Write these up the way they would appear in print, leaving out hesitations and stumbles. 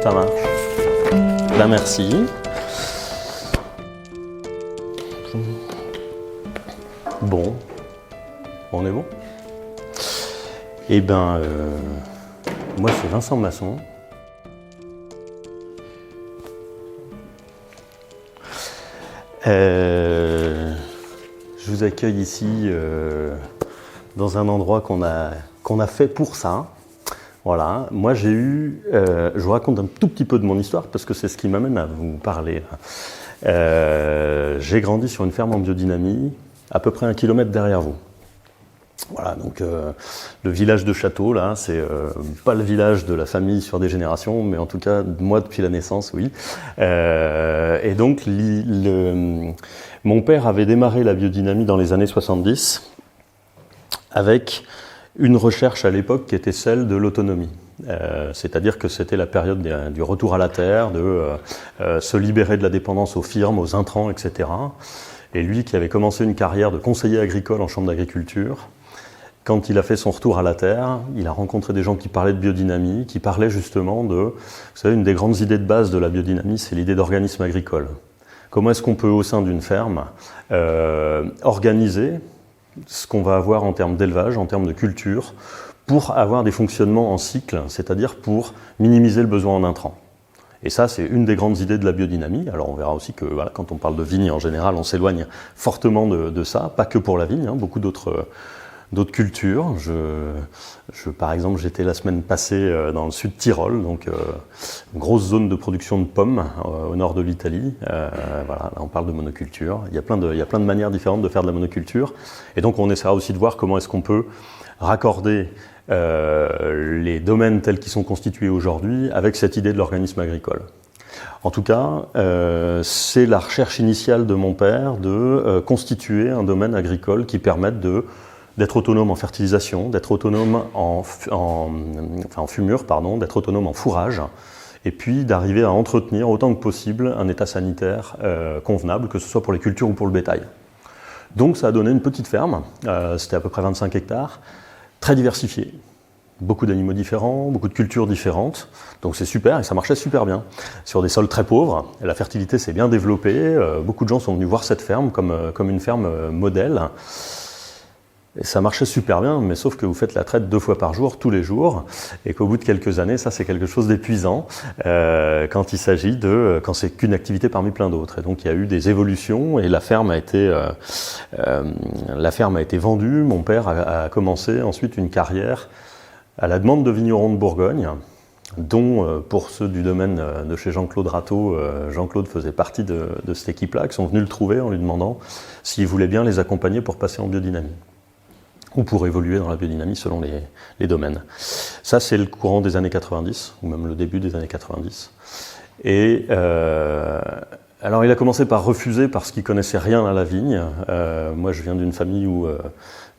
Ça marche. Là, merci. Bon. On est bon? Eh ben, moi c'est Vincent Masson. Je vous accueille ici dans un endroit qu'on a fait pour ça. Voilà, moi j'ai eu, je vous raconte un tout petit peu de mon histoire parce que c'est ce qui m'amène à vous parler. J'ai grandi sur une ferme en biodynamie, à peu près 1 kilomètre derrière vous. Voilà, donc le village de Château, là, c'est pas le village de la famille sur des générations, mais en tout cas, moi depuis la naissance, oui. Et donc, mon père avait démarré la biodynamie dans les années 70 avec une recherche à l'époque qui était celle de l'autonomie. C'est-à-dire que c'était la période du retour à la terre, de se libérer de la dépendance aux firmes, aux intrants, etc. Et lui qui avait commencé une carrière de conseiller agricole en chambre d'agriculture, quand il a fait son retour à la terre, il a rencontré des gens qui parlaient de biodynamie, qui parlaient justement de, vous savez, une des grandes idées de base de la biodynamie, c'est l'idée d'organisme agricole. Comment est-ce qu'on peut, au sein d'une ferme, organiser ce qu'on va avoir en termes d'élevage, en termes de culture, pour avoir des fonctionnements en cycle, c'est-à-dire pour minimiser le besoin en intrants. Et ça, c'est une des grandes idées de la biodynamie. Alors on verra aussi que voilà, quand on parle de vigne en général, on s'éloigne fortement de ça, pas que pour la vigne, hein, beaucoup d'autres cultures. Par exemple, j'étais la semaine passée dans le sud Tyrol, donc une grosse zone de production de pommes au nord de l'Italie. Voilà, là on parle de monoculture. Il y a plein de manières différentes de faire de la monoculture. Et donc on essaiera aussi de voir comment est-ce qu'on peut raccorder les domaines tels qu'ils sont constitués aujourd'hui avec cette idée de l'organisme agricole. En tout cas, c'est la recherche initiale de mon père de constituer un domaine agricole qui permette d'être autonome en fertilisation, d'être autonome en fumure, d'être autonome en fourrage, et puis d'arriver à entretenir autant que possible un état sanitaire convenable, que ce soit pour les cultures ou pour le bétail. Donc ça a donné une petite ferme, c'était à peu près 25 hectares, très diversifiée. Beaucoup d'animaux différents, beaucoup de cultures différentes, donc c'est super et ça marchait super bien. Sur des sols très pauvres, la fertilité s'est bien développée, beaucoup de gens sont venus voir cette ferme comme une ferme modèle. Et ça marchait super bien, mais sauf que vous faites la traite 2 fois par jour, tous les jours, et qu'au bout de quelques années, ça c'est quelque chose d'épuisant quand il s'agit quand c'est qu'une activité parmi plein d'autres. Et donc il y a eu des évolutions et la ferme a été vendue. Mon père a commencé ensuite une carrière à la demande de vignerons de Bourgogne, dont pour ceux du domaine de chez Jean-Claude Rateau, Jean-Claude faisait partie de cette équipe-là, qui sont venus le trouver en lui demandant s'il voulait bien les accompagner pour passer en biodynamie, ou pour évoluer dans la biodynamie selon les domaines. Ça, c'est le courant des années 90, ou même le début des années 90. Et alors, il a commencé par refuser parce qu'il connaissait rien à la vigne. Moi, je viens d'une famille où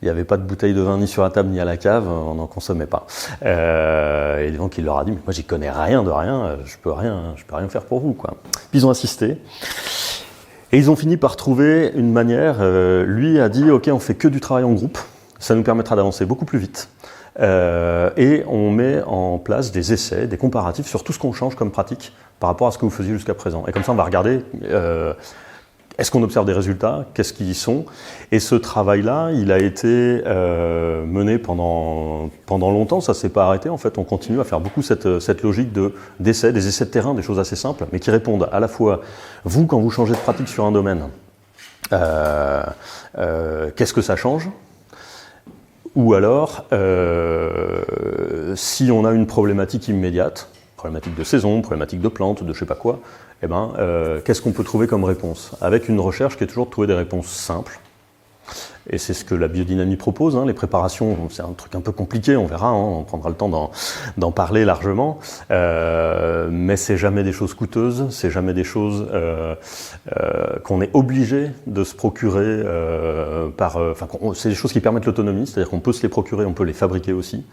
il n'y avait pas de bouteille de vin ni sur la table ni à la cave, on n'en consommait pas. Et donc, il leur a dit, mais moi, j'y connais rien de rien, je peux rien faire pour vous, quoi. Puis ils ont insisté. Et ils ont fini par trouver une manière. Lui a dit, ok, on fait que du travail en groupe. Ça nous permettra d'avancer beaucoup plus vite. Et on met en place des essais, des comparatifs sur tout ce qu'on change comme pratique par rapport à ce que vous faisiez jusqu'à présent. Et comme ça, on va regarder, est-ce qu'on observe des résultats, qu'est-ce qu'ils y sont. Et ce travail-là, il a été mené pendant longtemps, ça ne s'est pas arrêté. En fait, on continue à faire beaucoup cette logique d'essais, des essais de terrain, des choses assez simples, mais qui répondent à la fois, vous, quand vous changez de pratique sur un domaine, qu'est-ce que ça change ? Ou alors, si on a une problématique immédiate, problématique de saison, problématique de plante, de je sais pas quoi, eh ben, qu'est-ce qu'on peut trouver comme réponse ? Avec une recherche qui est toujours de trouver des réponses simples. Et c'est ce que la biodynamie propose, hein. Les préparations, c'est un truc un peu compliqué, on verra, hein, on prendra le temps d'en parler largement, mais c'est jamais des choses coûteuses, c'est jamais des choses qu'on est obligé de se procurer c'est des choses qui permettent l'autonomie, c'est-à-dire qu'on peut se les procurer, on peut les fabriquer aussi.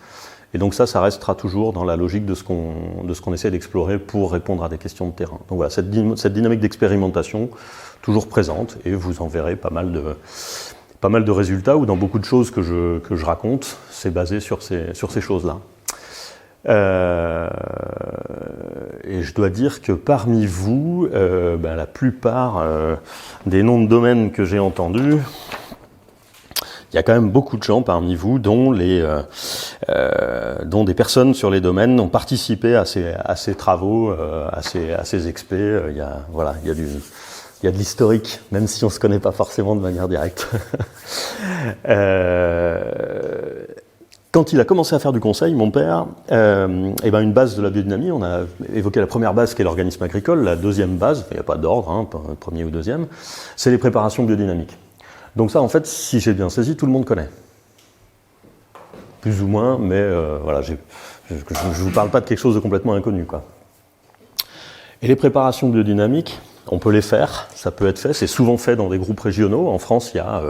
Et donc ça restera toujours dans la logique de ce qu'on essaie d'explorer pour répondre à des questions de terrain. Donc voilà, cette dynamique d'expérimentation, toujours présente, et vous en verrez pas mal de résultats, ou dans beaucoup de choses que je raconte, c'est basé sur ces choses-là. Et je dois dire que parmi vous, la plupart des noms de domaines que j'ai entendus, il y a quand même beaucoup de gens parmi vous dont des personnes sur les domaines ont participé à ces travaux, à ces expés. Il y a de l'historique, même si on ne se connaît pas forcément de manière directe. Quand il a commencé à faire du conseil, mon père, une base de la biodynamie, on a évoqué la première base qui est l'organisme agricole, la deuxième base, il n'y a pas d'ordre, premier ou deuxième, c'est les préparations biodynamiques. Donc ça, en fait, si j'ai bien saisi, tout le monde connaît. Plus ou moins, mais je ne vous parle pas de quelque chose de complètement inconnu, quoi. Et les préparations biodynamiques, on peut les faire, ça peut être fait, c'est souvent fait dans des groupes régionaux. En France, il y a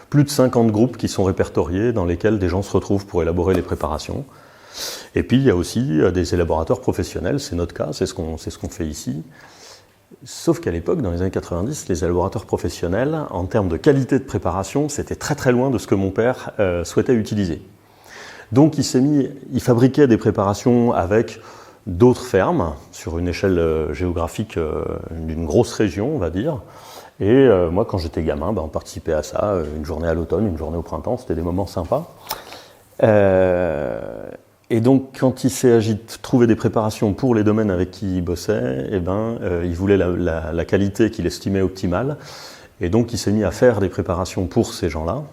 plus de 50 groupes qui sont répertoriés dans lesquels des gens se retrouvent pour élaborer les préparations. Et puis, il y a aussi des élaborateurs professionnels, c'est notre cas, c'est ce qu'on fait ici. Sauf qu'à l'époque, dans les années 90, les élaborateurs professionnels, en termes de qualité de préparation, c'était très très loin de ce que mon père souhaitait utiliser. Donc il fabriquait des préparations avec d'autres fermes, sur une échelle géographique d'une grosse région, on va dire. Et moi, quand j'étais gamin, on participait à ça, une journée à l'automne, une journée au printemps, c'était des moments sympas. Et donc, quand il s'est agi de trouver des préparations pour les domaines avec qui il bossait, il voulait la qualité qu'il estimait optimale. Et donc, il s'est mis à faire des préparations pour ces gens-là.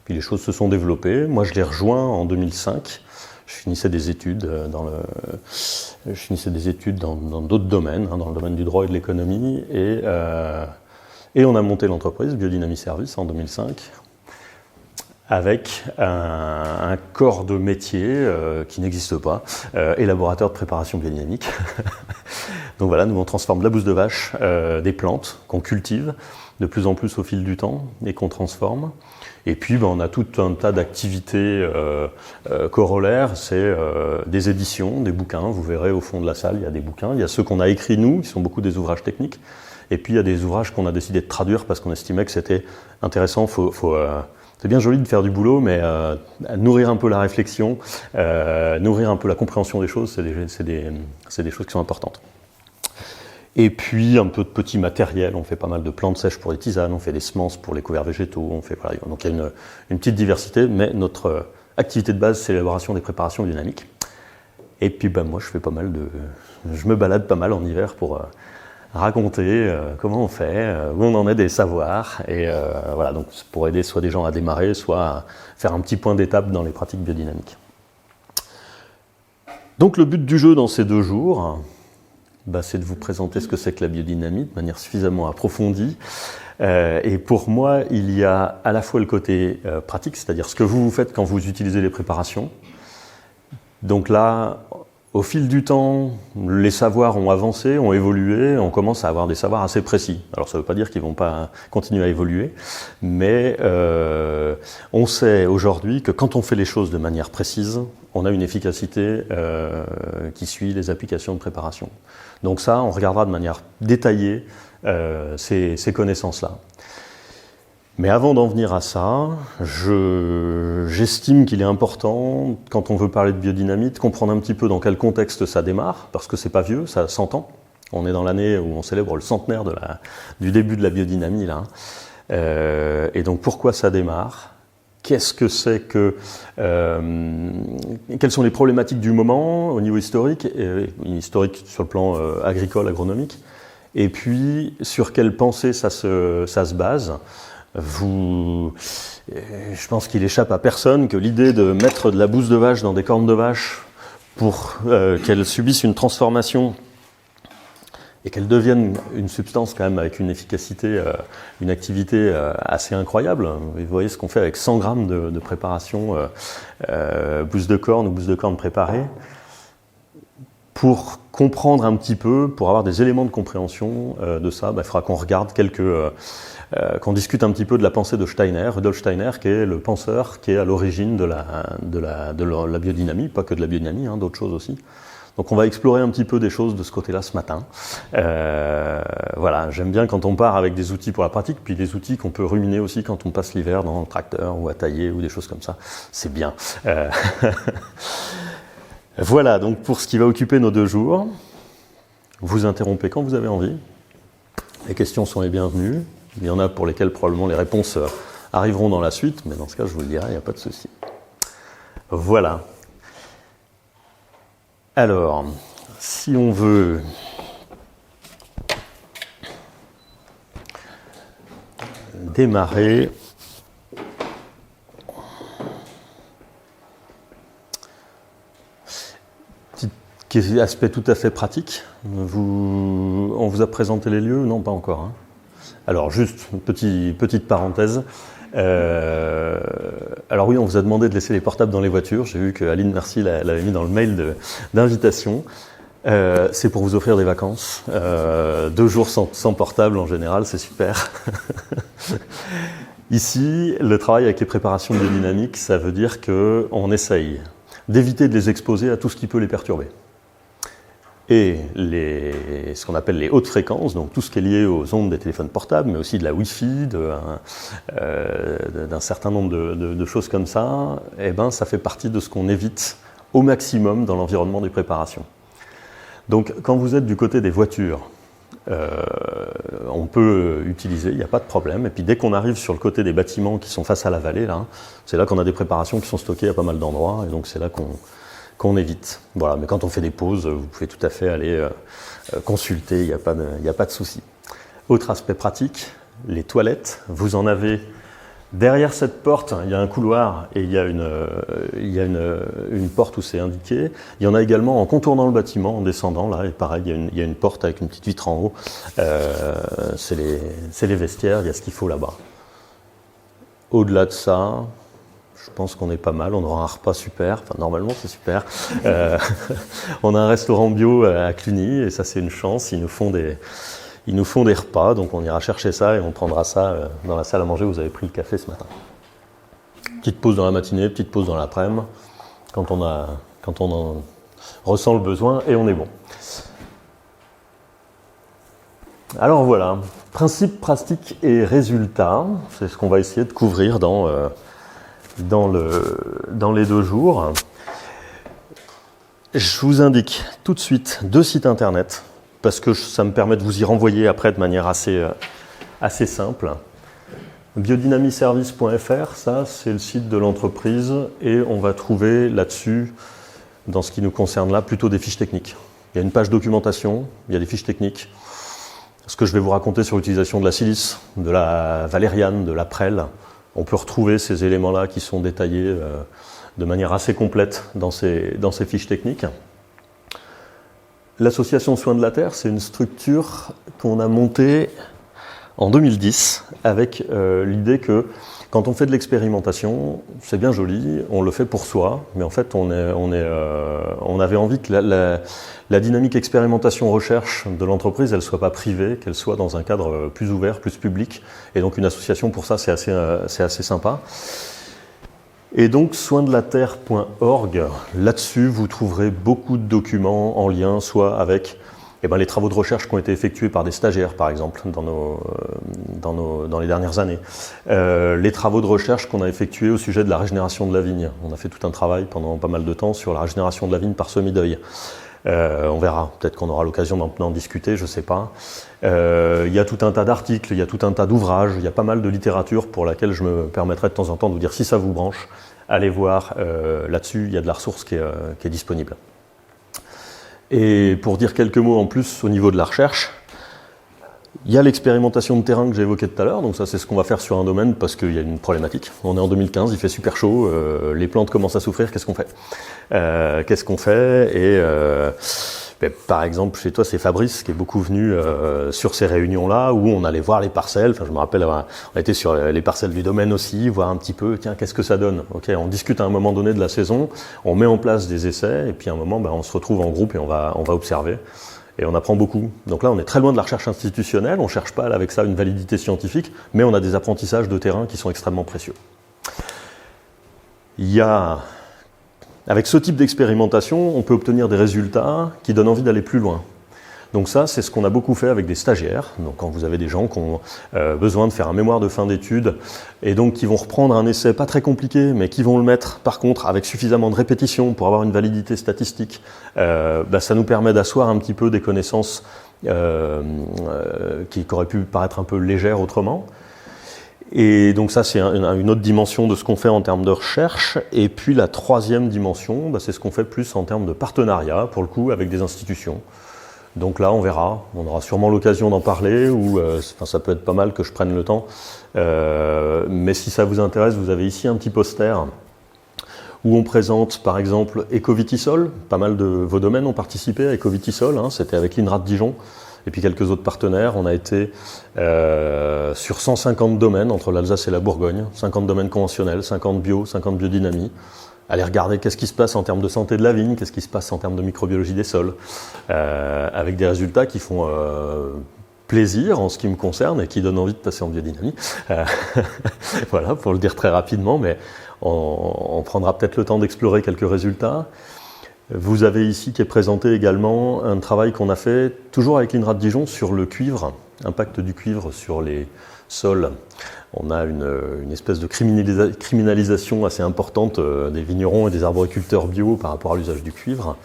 Puis les choses se sont développées. Moi, je l'ai rejoint en 2005. Je finissais des études dans d'autres domaines, dans le domaine du droit et de l'économie. Et on a monté l'entreprise Biodynamie Service en 2005. Avec un corps de métier qui n'existe pas, élaborateur de préparation biodynamique. Donc voilà, nous on transforme la bouse de vache, des plantes qu'on cultive de plus en plus au fil du temps et qu'on transforme. Et puis on a tout un tas d'activités corollaires, c'est des éditions, des bouquins. Vous verrez au fond de la salle, il y a des bouquins. Il y a ceux qu'on a écrits nous, qui sont beaucoup des ouvrages techniques. Et puis il y a des ouvrages qu'on a décidé de traduire parce qu'on estimait que c'était intéressant. C'est bien joli de faire du boulot, mais nourrir un peu la réflexion, nourrir un peu la compréhension des choses, c'est des choses qui sont importantes. Et puis un peu de petit matériel, on fait pas mal de plantes sèches pour les tisanes, on fait des semences pour les couverts végétaux, donc il y a une petite diversité, mais notre activité de base, c'est l'élaboration des préparations dynamiques. Et puis moi, je me balade pas mal en hiver pour raconter comment on fait, où on en est des savoirs, et donc pour aider soit des gens à démarrer, soit à faire un petit point d'étape dans les pratiques biodynamiques. Donc le but du jeu dans ces 2 jours, c'est de vous présenter ce que c'est que la biodynamie de manière suffisamment approfondie. Et pour moi, il y a à la fois le côté pratique, c'est-à-dire ce que vous faites quand vous utilisez les préparations. Donc là, au fil du temps, les savoirs ont avancé, ont évolué, on commence à avoir des savoirs assez précis. Alors ça ne veut pas dire qu'ils ne vont pas continuer à évoluer, mais on sait aujourd'hui que quand on fait les choses de manière précise, on a une efficacité qui suit les applications de préparation. Donc ça, on regardera de manière détaillée ces connaissances-là. Mais avant d'en venir à ça, j'estime qu'il est important, quand on veut parler de biodynamie, de comprendre un petit peu dans quel contexte ça démarre, parce que c'est pas vieux, ça a 100 ans. On est dans l'année où on célèbre le centenaire du début de la biodynamie, là. Et donc pourquoi ça démarre ? Qu'est-ce que c'est que... quelles sont les problématiques du moment au niveau historique, historique sur le plan agricole, agronomique, et puis sur quelle pensée ça se base. Je pense qu'il échappe à personne que l'idée de mettre de la bouse de vache dans des cornes de vache pour qu'elles subissent une transformation et qu'elles deviennent une substance quand même avec une efficacité, une activité assez incroyable. Vous voyez ce qu'on fait avec 100 grammes de préparation bouse de corne ou bouse de corne préparée. Pour comprendre un petit peu, pour avoir des éléments de compréhension de ça, il faudra qu'on regarde qu'on discute un petit peu de la pensée de Steiner, Rudolf Steiner, qui est le penseur qui est à l'origine de la biodynamie, pas que de la biodynamie, d'autres choses aussi. Donc on va explorer un petit peu des choses de ce côté-là ce matin. J'aime bien quand on part avec des outils pour la pratique, puis des outils qu'on peut ruminer aussi quand on passe l'hiver dans le tracteur ou à tailler ou des choses comme ça. C'est bien. Voilà, donc pour ce qui va occuper nos 2 jours. Vous interrompez quand vous avez envie. Les questions sont les bienvenues. Il y en a pour lesquelles probablement les réponses arriveront dans la suite, mais dans ce cas, je vous le dirai, il n'y a pas de souci. Voilà. Alors, si on veut démarrer, petit aspect tout à fait pratique. On vous a présenté les lieux? Non, pas encore. Hein. Alors, juste une petite parenthèse. Alors oui, on vous a demandé de laisser les portables dans les voitures. J'ai vu que Aline Merci l'avait mis dans le mail d'invitation. C'est pour vous offrir des vacances. 2 jours sans portable en général, c'est super. Ici, le travail avec les préparations biodynamiques, ça veut dire qu'on essaye d'éviter de les exposer à tout ce qui peut les perturber. Et ce qu'on appelle les hautes fréquences, donc tout ce qui est lié aux ondes des téléphones portables, mais aussi de la Wi-Fi, d'un certain nombre de choses comme ça, eh ben, ça fait partie de ce qu'on évite au maximum dans l'environnement des préparations. Donc quand vous êtes du côté des voitures, on peut utiliser, il n'y a pas de problème. Et puis dès qu'on arrive sur le côté des bâtiments qui sont face à la vallée, là, c'est là qu'on a des préparations qui sont stockées à pas mal d'endroits, et donc c'est là qu'on évite. Voilà, mais quand on fait des pauses, vous pouvez tout à fait aller consulter, il n'y a pas de souci. Autre aspect pratique, les toilettes, vous en avez derrière cette porte, il y a un couloir et il y a une porte où c'est indiqué. Il y en a également en contournant le bâtiment, en descendant là, et pareil, il y a une porte avec une petite vitre en haut. C'est les vestiaires, il y a ce qu'il faut là-bas. Au-delà de ça, je pense qu'on est pas mal, on aura un repas super, enfin normalement c'est super. On a un restaurant bio à Cluny et ça c'est une chance, ils nous font des repas, donc on ira chercher ça et on prendra ça dans la salle à manger où vous avez pris le café ce matin. Petite pause dans la matinée, petite pause dans l'après-midi, quand on en ressent le besoin et on est bon. Alors voilà, principe, pratique et résultat, c'est ce qu'on va essayer de couvrir dans les 2 jours. Je vous indique tout de suite 2 sites internet, parce que ça me permet de vous y renvoyer après de manière assez simple. Biodynamieservice.fr, ça c'est le site de l'entreprise et on va trouver là-dessus, dans ce qui nous concerne là, plutôt des fiches techniques. Il y a une page documentation, il y a des fiches techniques. Ce que je vais vous raconter sur l'utilisation de la silice, de la valériane, de la prêle, on peut retrouver ces éléments-là qui sont détaillés de manière assez complète dans ces fiches techniques. L'association Soins de la Terre, c'est une structure qu'on a montée en 2010 avec l'idée que quand on fait de l'expérimentation, c'est bien joli, on le fait pour soi, mais en fait on avait envie que la dynamique expérimentation-recherche de l'entreprise, elle ne soit pas privée, qu'elle soit dans un cadre plus ouvert, plus public. Et donc une association pour ça, c'est assez sympa. Et donc soindelaterre.org, là-dessus vous trouverez beaucoup de documents en lien soit avec les travaux de recherche qui ont été effectués par des stagiaires par exemple dans les dernières années, les travaux de recherche qu'on a effectués au sujet de la régénération de la vigne. On a fait tout un travail pendant pas mal de temps sur la régénération de la vigne par semi-deuil. On verra, peut-être qu'on aura l'occasion d'en discuter, je ne sais pas. Il y a tout un tas d'articles, il y a tout un tas d'ouvrages, il y a pas mal de littérature pour laquelle je me permettrai de temps en temps de vous dire si ça vous branche, allez voir là-dessus, il y a de la ressource qui est disponible. Et pour dire quelques mots en plus au niveau de la recherche, il y a l'expérimentation de terrain que j'ai évoquée tout à l'heure, donc ça c'est ce qu'on va faire sur un domaine parce qu'il y a une problématique. On est en 2015, il fait super chaud, les plantes commencent à souffrir, qu'est-ce qu'on fait? Par exemple, chez toi, c'est Fabrice qui est beaucoup venu sur ces réunions-là où on allait voir les parcelles. Enfin, je me rappelle, on était sur les parcelles du domaine aussi, voir un petit peu, tiens, qu'est-ce que ça donne? Ok, on discute à un moment donné de la saison, on met en place des essais et puis à un moment, on se retrouve en groupe et on va observer. Et on apprend beaucoup. Donc là, on est très loin de la recherche institutionnelle, on ne cherche pas avec ça une validité scientifique, mais on a des apprentissages de terrain qui sont extrêmement précieux. Avec ce type d'expérimentation, on peut obtenir des résultats qui donnent envie d'aller plus loin. Donc ça, c'est ce qu'on a beaucoup fait avec des stagiaires. Donc quand vous avez des gens qui ont besoin de faire un mémoire de fin d'études et donc qui vont reprendre un essai pas très compliqué, mais qui vont le mettre par contre avec suffisamment de répétition pour avoir une validité statistique, ça nous permet d'asseoir un petit peu des connaissances qui auraient pu paraître un peu légères autrement. Et donc ça, c'est une autre dimension de ce qu'on fait en termes de recherche. Et puis la troisième dimension, c'est ce qu'on fait plus en termes de partenariat, pour le coup, avec des institutions. Donc là, on verra. On aura sûrement l'occasion d'en parler, ou ça peut être pas mal que je prenne le temps. Mais si ça vous intéresse, vous avez ici un petit poster où on présente, par exemple, Ecovitisol. Pas mal de vos domaines ont participé à Ecovitisol. C'était avec l'INRA de Dijon. Et puis quelques autres partenaires. On a été sur 150 domaines entre l'Alsace et la Bourgogne, 50 domaines conventionnels, 50 bio, 50 biodynamie. Aller regarder qu'est-ce qui se passe en termes de santé de la vigne, qu'est-ce qui se passe en termes de microbiologie des sols, avec des résultats qui font plaisir en ce qui me concerne et qui donnent envie de passer en biodynamie. Voilà, pour le dire très rapidement, mais on prendra peut-être le temps d'explorer quelques résultats. Vous avez ici qui est présenté également un travail qu'on a fait, toujours avec l'INRA de Dijon, sur le cuivre, impact du cuivre sur les sols. On a une espèce de criminalisation assez importante des vignerons et des arboriculteurs bio par rapport à l'usage du cuivre.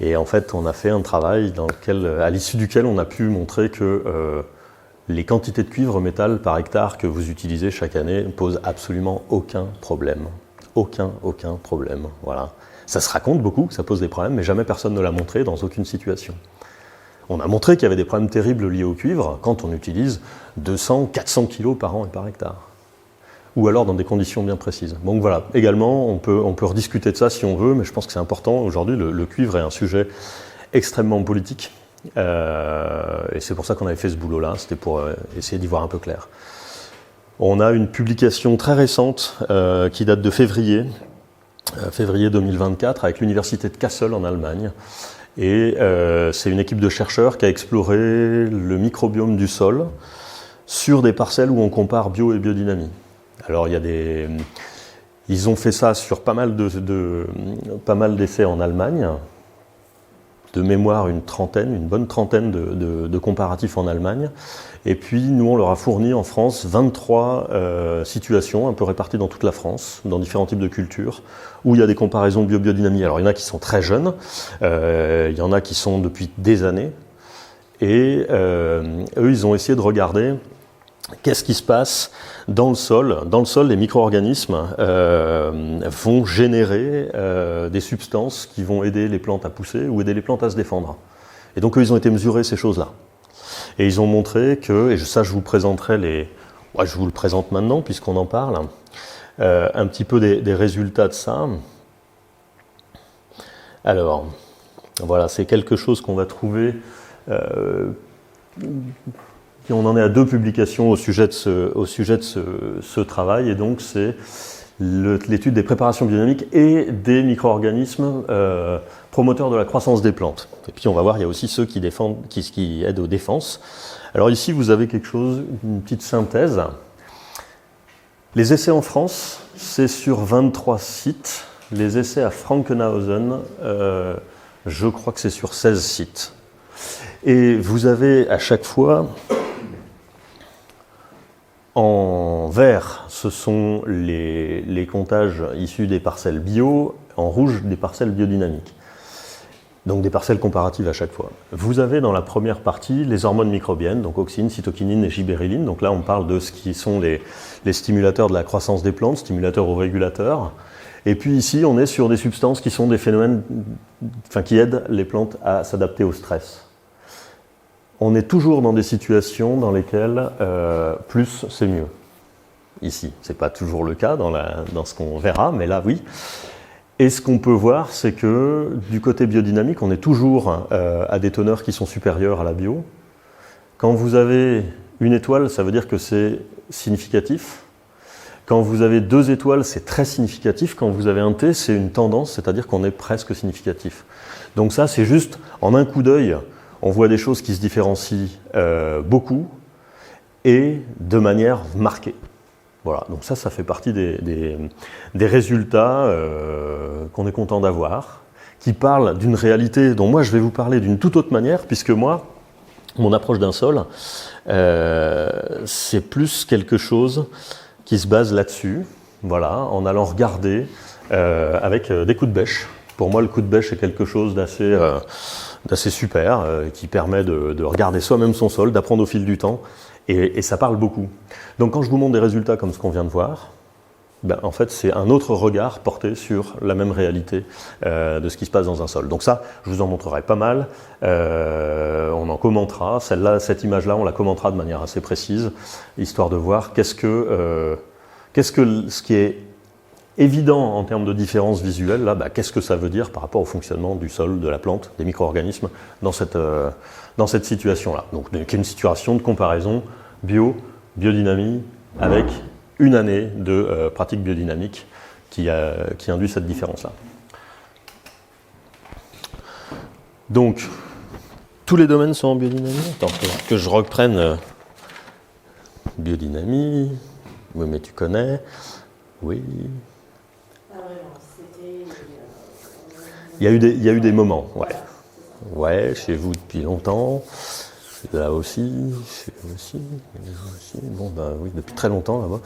Et en fait, on a fait un travail à l'issue duquel on a pu montrer que les quantités de cuivre métal par hectare que vous utilisez chaque année ne posent absolument aucun problème. Aucun problème, voilà. Ça se raconte beaucoup, que ça pose des problèmes, mais jamais personne ne l'a montré dans aucune situation. On a montré qu'il y avait des problèmes terribles liés au cuivre quand on utilise 200, 400 kg par an et par hectare. Ou alors dans des conditions bien précises. Donc voilà, également, on peut rediscuter de ça si on veut, mais je pense que c'est important. Aujourd'hui, le cuivre est un sujet extrêmement politique. Et c'est pour ça qu'on avait fait ce boulot-là, c'était pour essayer d'y voir un peu clair. On a une publication très récente qui date de février 2024, avec l'université de Kassel en Allemagne. Et c'est une équipe de chercheurs qui a exploré le microbiome du sol sur des parcelles où on compare bio et biodynamie. Alors ils ont fait ça sur pas mal d'essais en Allemagne, de mémoire une bonne trentaine de comparatifs en Allemagne. Et puis nous on leur a fourni en France 23 situations un peu réparties dans toute la France, dans différents types de cultures, où il y a des comparaisons bio-biodynamie. Alors il y en a qui sont très jeunes, il y en a qui sont depuis des années, et eux ils ont essayé de regarder qu'est-ce qui se passe dans le sol. Dans le sol, les micro-organismes vont générer des substances qui vont aider les plantes à pousser ou aider les plantes à se défendre. Et donc eux ils ont été mesurer ces choses-là. Et ils ont montré que, et ça je vous présenterai je vous le présente maintenant puisqu'on en parle, un petit peu des résultats de ça. Alors, voilà, c'est quelque chose qu'on va trouver, on en est à 2 publications au sujet de ce travail, et donc c'est l'étude des préparations biodynamiques et des micro-organismes promoteurs de la croissance des plantes. Et puis on va voir, il y a aussi ceux qui aident aux défenses. Alors ici, vous avez une petite synthèse. Les essais en France, c'est sur 23 sites. Les essais à Frankenhausen, je crois que c'est sur 16 sites. Et vous avez à chaque fois, en vert, ce sont les comptages issus des parcelles bio, en rouge, des parcelles biodynamiques. Donc des parcelles comparatives à chaque fois. Vous avez dans la première partie les hormones microbiennes, donc auxine, cytokinine et gibberelline. Donc là, on parle de ce qui sont les stimulateurs de la croissance des plantes, stimulateurs ou régulateurs. Et puis ici, on est sur des substances qui sont des phénomènes, qui aident les plantes à s'adapter au stress. On est toujours dans des situations dans lesquelles plus c'est mieux. Ici, c'est pas toujours le cas dans ce qu'on verra, mais là oui. Et ce qu'on peut voir, c'est que du côté biodynamique, on est toujours à des teneurs qui sont supérieures à la bio. Quand vous avez une étoile, ça veut dire que c'est significatif. Quand vous avez 2 étoiles, c'est très significatif. Quand vous avez un T, c'est une tendance, c'est-à-dire qu'on est presque significatif. Donc ça, c'est juste, en un coup d'œil, on voit des choses qui se différencient beaucoup et de manière marquée. Voilà, donc ça fait partie des résultats qu'on est content d'avoir, qui parle d'une réalité dont moi je vais vous parler d'une toute autre manière, puisque moi, mon approche d'un sol, c'est plus quelque chose qui se base là-dessus, voilà, en allant regarder avec des coups de bêche. Pour moi, le coup de bêche est quelque chose d'assez super, qui permet de regarder soi-même son sol, d'apprendre au fil du temps, et ça parle beaucoup. Donc quand je vous montre des résultats comme ce qu'on vient de voir, ben, en fait, c'est un autre regard porté sur la même réalité de ce qui se passe dans un sol. Donc ça, je vous en montrerai pas mal. On en commentera. Celle-là, cette image-là, on la commentera de manière assez précise, histoire de voir qu'est-ce que ce qui est évident en termes de différence visuelle, là, ben, qu'est-ce que ça veut dire par rapport au fonctionnement du sol, de la plante, des micro-organismes dans cette situation-là. Donc, qui est une situation de comparaison biodynamie avec une année de pratique biodynamique qui induit cette différence-là. Donc, tous les domaines sont en biodynamie. Attends, que je reprenne biodynamie. Oui, mais tu connais. Oui. Il y a eu des moments, ouais. Ouais, chez vous depuis longtemps. Là aussi, bon ben oui, depuis très longtemps là-bas.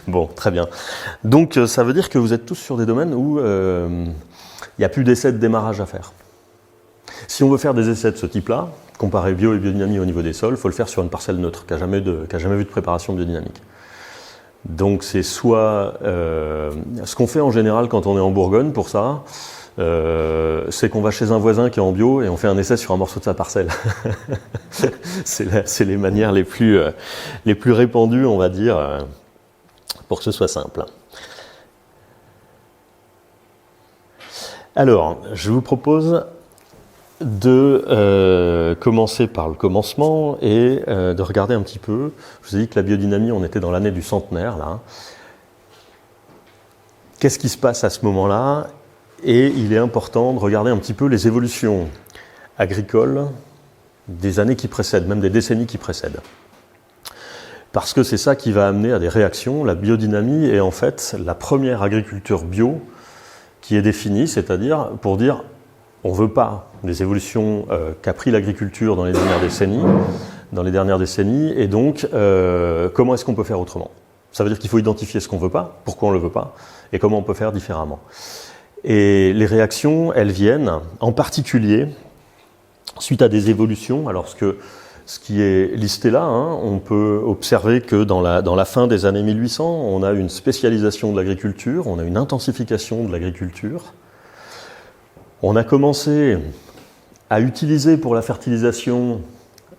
Bon, très bien. Donc ça veut dire que vous êtes tous sur des domaines où il n'y a plus d'essais de démarrage à faire. Si on veut faire des essais de ce type-là, comparer bio et biodynamie au niveau des sols, il faut le faire sur une parcelle neutre, qui n'a jamais vu de préparation biodynamique. Donc c'est soit ce qu'on fait en général quand on est en Bourgogne pour ça, c'est qu'on va chez un voisin qui est en bio et on fait un essai sur un morceau de sa parcelle. C'est les manières les plus répandues, on va dire, pour que ce soit simple. Alors, je vous propose de commencer par le commencement et de regarder un petit peu. Je vous ai dit que la biodynamie, on était dans l'année du centenaire, là. Qu'est-ce qui se passe à ce moment-là ? Et il est important de regarder un petit peu les évolutions agricoles des années qui précèdent, même des décennies qui précèdent. Parce que c'est ça qui va amener à des réactions. La biodynamie est en fait la première agriculture bio qui est définie, c'est-à-dire pour dire on ne veut pas des évolutions qu'a pris l'agriculture dans les dernières décennies, et donc comment est-ce qu'on peut faire autrement ? Ça veut dire qu'il faut identifier ce qu'on ne veut pas, pourquoi on ne le veut pas, et comment on peut faire différemment. Et les réactions, elles viennent en particulier suite à des évolutions. Alors ce qui est listé là, on peut observer que dans la fin des années 1800, on a une spécialisation de l'agriculture, on a une intensification de l'agriculture. On a commencé à utiliser pour la fertilisation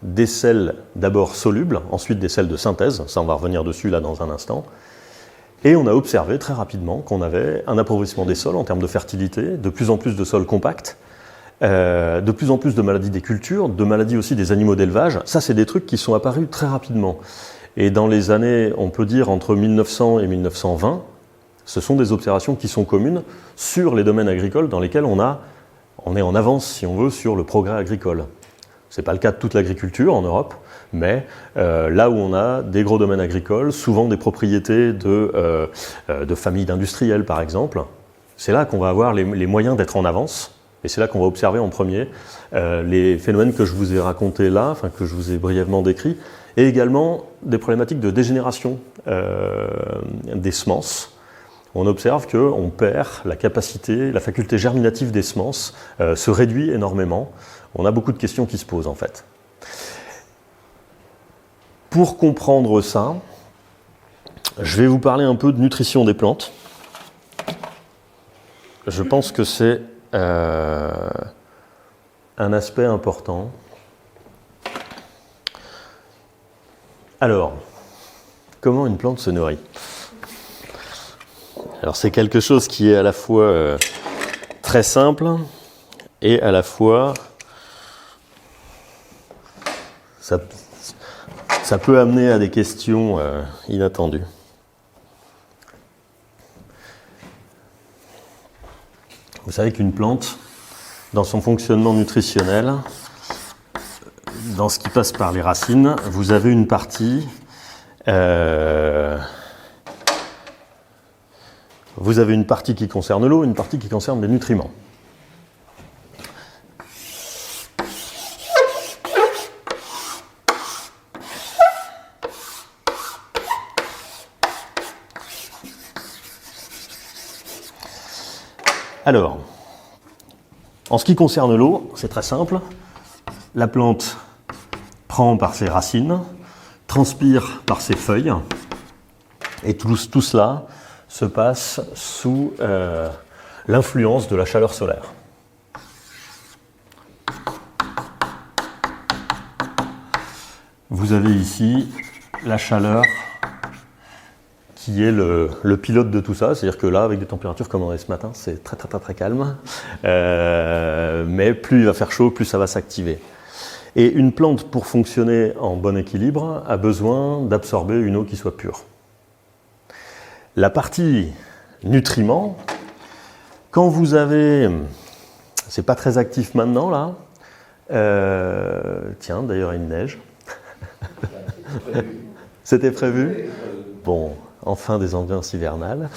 des sels d'abord solubles, ensuite des sels de synthèse, ça on va revenir dessus là dans un instant. Et on a observé très rapidement qu'on avait un appauvrissement des sols en termes de fertilité, de plus en plus de sols compacts, de plus en plus de maladies des cultures, de maladies aussi des animaux d'élevage. Ça, c'est des trucs qui sont apparus très rapidement. Et dans les années, on peut dire entre 1900 et 1920, ce sont des observations qui sont communes sur les domaines agricoles dans lesquels on est en avance, si on veut, sur le progrès agricole. Ce n'est pas le cas de toute l'agriculture en Europe, mais là où on a des gros domaines agricoles, souvent des propriétés de familles d'industriels par exemple, c'est là qu'on va avoir les moyens d'être en avance, et c'est là qu'on va observer en premier les phénomènes que je vous ai racontés là, enfin que je vous ai brièvement décrits, et également des problématiques de dégénération des semences. On observe qu'on perd la capacité, la faculté germinative des semences se réduit énormément. On a beaucoup de questions qui se posent en fait. Pour comprendre ça, je vais vous parler un peu de nutrition des plantes. Je pense que c'est un aspect important. Alors, comment une plante se nourrit ? Alors c'est quelque chose qui est à la fois très simple et à la fois ça peut amener à des questions inattendues. Vous savez qu'une plante, dans son fonctionnement nutritionnel, dans ce qui passe par les racines, vous avez une partie qui concerne l'eau, une partie qui concerne les nutriments. Alors, en ce qui concerne l'eau, c'est très simple. La plante prend par ses racines, transpire par ses feuilles, et tout cela se passe sous l'influence de la chaleur solaire. Vous avez ici la chaleur qui est le pilote de tout ça, c'est-à-dire que là, avec des températures comme on est ce matin, c'est très calme, mais plus il va faire chaud, plus ça va s'activer. Et une plante, pour fonctionner en bon équilibre, a besoin d'absorber une eau qui soit pure. La partie nutriments, quand vous avez, c'est pas très actif maintenant là, tiens, d'ailleurs il neige. C'était prévu ? Bon, enfin des ambiances hivernales.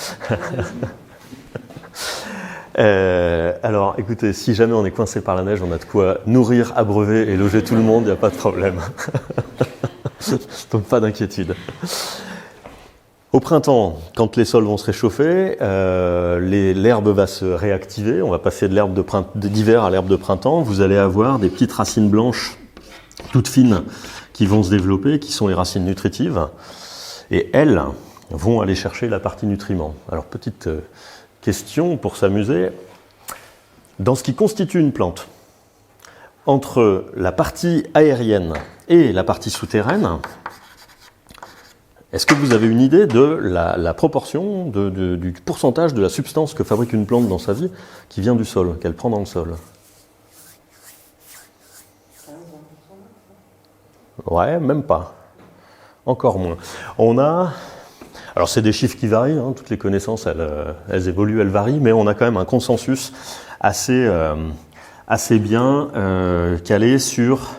Alors, écoutez, si jamais on est coincé par la neige, on a de quoi nourrir, abreuver et loger tout le monde, il n'y a pas de problème. Donc pas d'inquiétude. Au printemps, quand les sols vont se réchauffer, l'herbe va se réactiver, on va passer de l'herbe d'hiver à l'herbe de printemps, vous allez avoir des petites racines blanches, toutes fines, qui vont se développer, qui sont les racines nutritives, et elles vont aller chercher la partie nutriments. Alors, petite question pour s'amuser. Dans ce qui constitue une plante, entre la partie aérienne et la partie souterraine, est-ce que vous avez une idée de la proportion, du pourcentage de la substance que fabrique une plante dans sa vie qui vient du sol, qu'elle prend dans le sol ? Ouais, même pas. Encore moins. On a... Alors c'est des chiffres qui varient, hein, toutes les connaissances elles évoluent, elles varient, mais on a quand même un consensus assez bien calé sur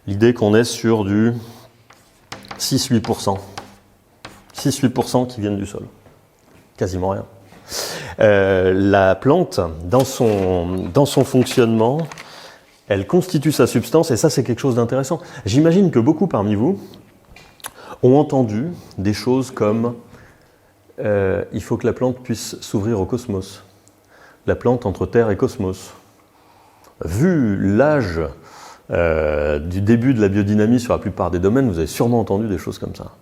l'idée qu'on est sur du 6-8%. 6-8% qui viennent du sol. Quasiment rien. La plante, dans son fonctionnement, elle constitue sa substance, et ça c'est quelque chose d'intéressant. J'imagine que beaucoup parmi vous ont entendu des choses comme il faut que la plante puisse s'ouvrir au cosmos. La plante entre terre et cosmos. Vu l'âge du début de la biodynamie sur la plupart des domaines, vous avez sûrement entendu des choses comme ça.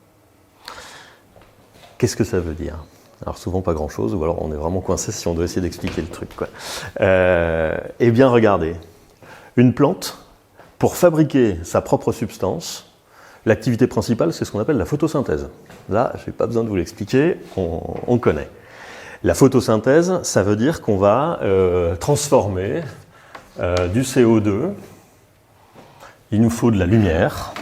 Qu'est-ce que ça veut dire ? Alors souvent pas grand-chose, ou alors on est vraiment coincé si on doit essayer d'expliquer le truc, quoi. Eh bien regardez, une plante, pour fabriquer sa propre substance, l'activité principale c'est ce qu'on appelle la photosynthèse. Là, je n'ai pas besoin de vous l'expliquer, on connaît. La photosynthèse, ça veut dire qu'on va transformer du CO2, il nous faut de la lumière,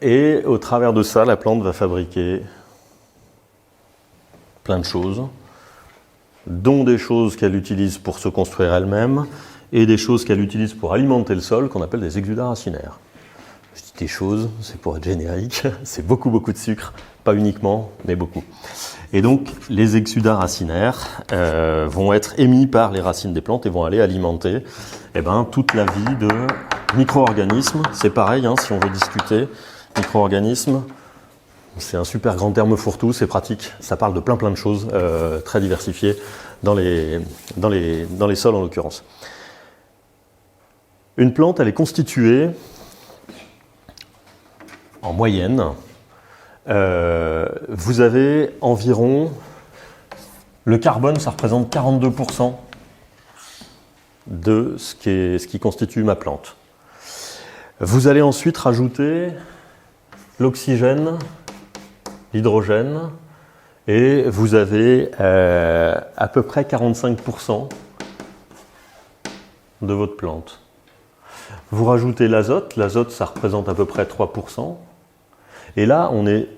et au travers de ça, la plante va fabriquer plein de choses, dont des choses qu'elle utilise pour se construire elle-même, et des choses qu'elle utilise pour alimenter le sol, qu'on appelle des exudats racinaires. Je dis des choses, c'est pour être générique, c'est beaucoup de sucre, pas uniquement, mais beaucoup. Et donc, les exudats racinaires vont être émis par les racines des plantes et vont aller alimenter toute la vie de micro-organismes. C'est pareil, hein, si on veut discuter, micro-organismes, c'est un super grand terme fourre-tout, c'est pratique, ça parle de plein de choses très diversifiées dans les sols en l'occurrence. Une plante, elle est constituée, en moyenne, vous avez environ, le carbone, ça représente 42% de ce qui constitue ma plante. Vous allez ensuite rajouter l'oxygène, l'hydrogène, et vous avez à peu près 45% de votre plante. Vous rajoutez l'azote ça représente à peu près 3%, et là on est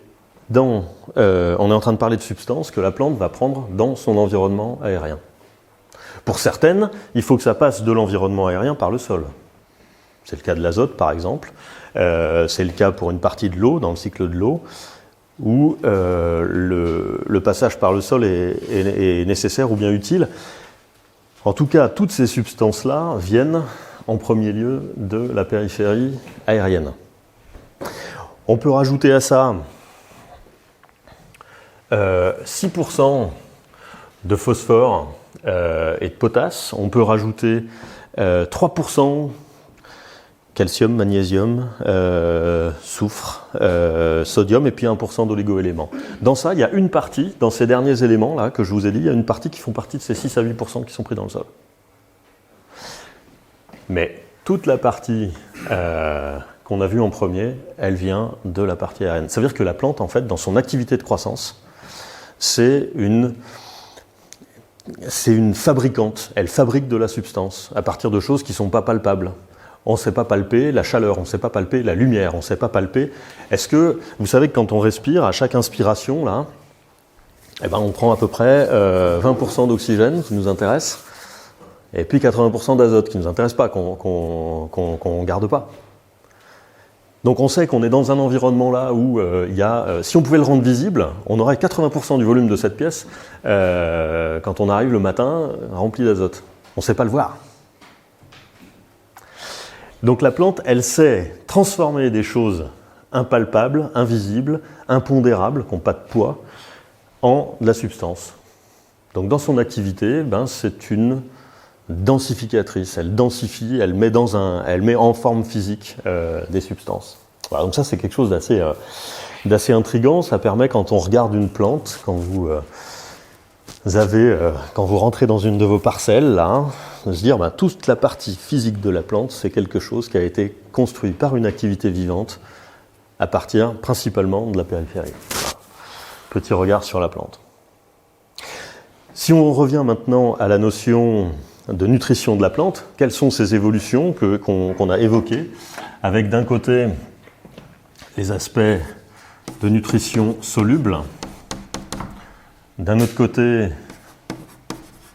en train de parler de substances que la plante va prendre dans son environnement aérien. Pour certaines, il faut que ça passe de l'environnement aérien par le sol. C'est le cas de l'azote par exemple, c'est le cas pour une partie de l'eau, dans le cycle de l'eau, où le passage par le sol est nécessaire ou bien utile. En tout cas, toutes ces substances-là viennent en premier lieu de la périphérie aérienne. On peut rajouter à ça 6% de phosphore et de potasse. On peut rajouter 3% calcium, magnésium, soufre, sodium et puis 1% d'oligo-éléments. Dans ça, il y a une partie, dans ces derniers éléments là que je vous ai dit, il y a une partie qui font partie de ces 6 à 8% qui sont pris dans le sol. Mais toute la partie qu'on a vue en premier, elle vient de la partie aérienne. Ça veut dire que la plante, en fait, dans son activité de croissance, c'est une fabricante. Elle fabrique de la substance à partir de choses qui ne sont pas palpables. On ne sait pas palper la chaleur, on ne sait pas palper la lumière, on ne sait pas palper. Est-ce que vous savez que quand on respire, à chaque inspiration, là, eh ben on prend à peu près 20% d'oxygène qui nous intéresse, et puis 80% d'azote qui ne nous intéresse pas, qu'on ne garde pas. Donc on sait qu'on est dans un environnement là où il y a, si on pouvait le rendre visible, on aurait 80% du volume de cette pièce quand on arrive le matin rempli d'azote. On ne sait pas le voir. Donc la plante, elle sait transformer des choses impalpables, invisibles, impondérables, qui n'ont pas de poids, en de la substance. Donc dans son activité, c'est une densificatrice. Elle densifie, elle met en forme physique des substances. Voilà, donc ça c'est quelque chose d'assez intriguant. Ça permet, quand on regarde une plante, quand vous rentrez dans une de vos parcelles, là, de se dire toute la partie physique de la plante, c'est quelque chose qui a été construit par une activité vivante à partir principalement de la périphérie. Petit regard sur la plante. Si on revient maintenant à la notion de nutrition de la plante, quelles sont ces évolutions qu'on a évoquées, avec d'un côté les aspects de nutrition soluble, d'un autre côté,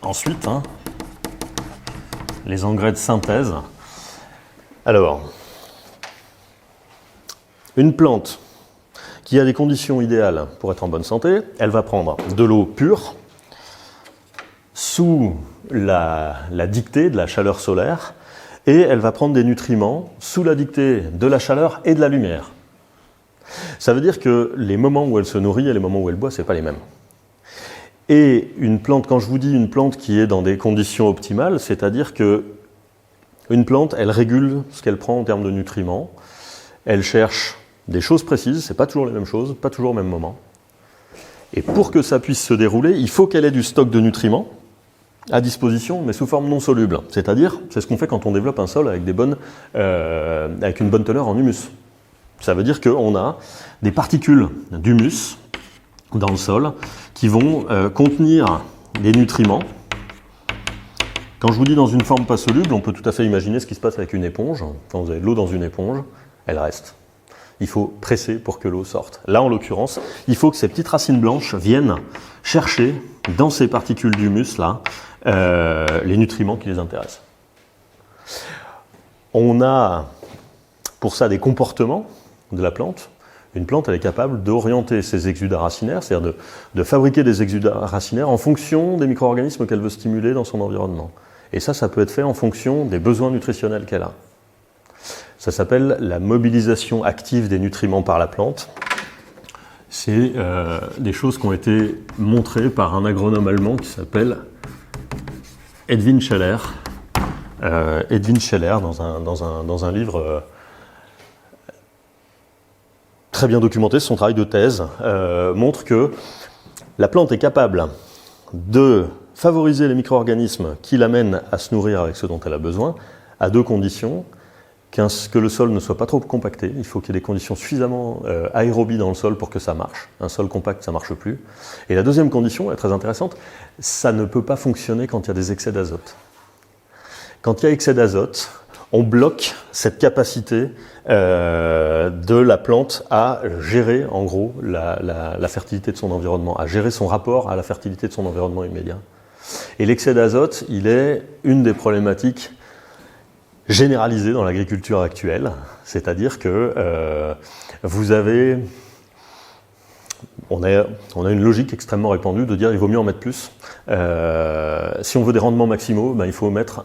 ensuite, les engrais de synthèse. Alors, une plante qui a des conditions idéales pour être en bonne santé, elle va prendre de l'eau pure, sous la dictée de la chaleur solaire, et elle va prendre des nutriments sous la dictée de la chaleur et de la lumière. Ça veut dire que les moments où elle se nourrit et les moments où elle boit, ce n'est pas les mêmes. Et une plante, quand je vous dis une plante qui est dans des conditions optimales, c'est-à-dire que une plante, elle régule ce qu'elle prend en termes de nutriments, elle cherche des choses précises, c'est pas toujours les mêmes choses, pas toujours au même moment. Et pour que ça puisse se dérouler, il faut qu'elle ait du stock de nutriments à disposition, mais sous forme non soluble. C'est-à-dire, c'est ce qu'on fait quand on développe un sol avec une bonne teneur en humus. Ça veut dire qu'on a des particules d'humus dans le sol qui vont contenir des nutriments. Quand je vous dis dans une forme pas soluble, on peut tout à fait imaginer ce qui se passe avec une éponge. Quand vous avez de l'eau dans une éponge, elle reste. Il faut presser pour que l'eau sorte. Là, en l'occurrence, il faut que ces petites racines blanches viennent chercher dans ces particules d'humus là les nutriments qui les intéressent. On a pour ça des comportements de la plante. Une plante, elle est capable d'orienter ses exudats racinaires, c'est-à-dire de fabriquer des exudats racinaires en fonction des micro-organismes qu'elle veut stimuler dans son environnement. Et ça peut être fait en fonction des besoins nutritionnels qu'elle a. Ça s'appelle la mobilisation active des nutriments par la plante. C'est des choses qui ont été montrées par un agronome allemand qui s'appelle Edwin Scheller. Edwin Scheller, dans un livre très bien documenté, son travail de thèse, montre que la plante est capable de favoriser les micro-organismes qui l'amènent à se nourrir avec ce dont elle a besoin, à deux conditions. Que le sol ne soit pas trop compacté, il faut qu'il y ait des conditions suffisamment aérobies dans le sol pour que ça marche. Un sol compact, ça ne marche plus. Et la deuxième condition, elle est très intéressante, ça ne peut pas fonctionner quand il y a des excès d'azote. Quand il y a excès d'azote, on bloque cette capacité de la plante à gérer, en gros, la fertilité de son environnement, à gérer son rapport à la fertilité de son environnement immédiat. Et l'excès d'azote, il est une des problématiques généralisé dans l'agriculture actuelle, c'est-à-dire que vous avez on a une logique extrêmement répandue de dire il vaut mieux en mettre plus. Si on veut des rendements maximaux, il faut mettre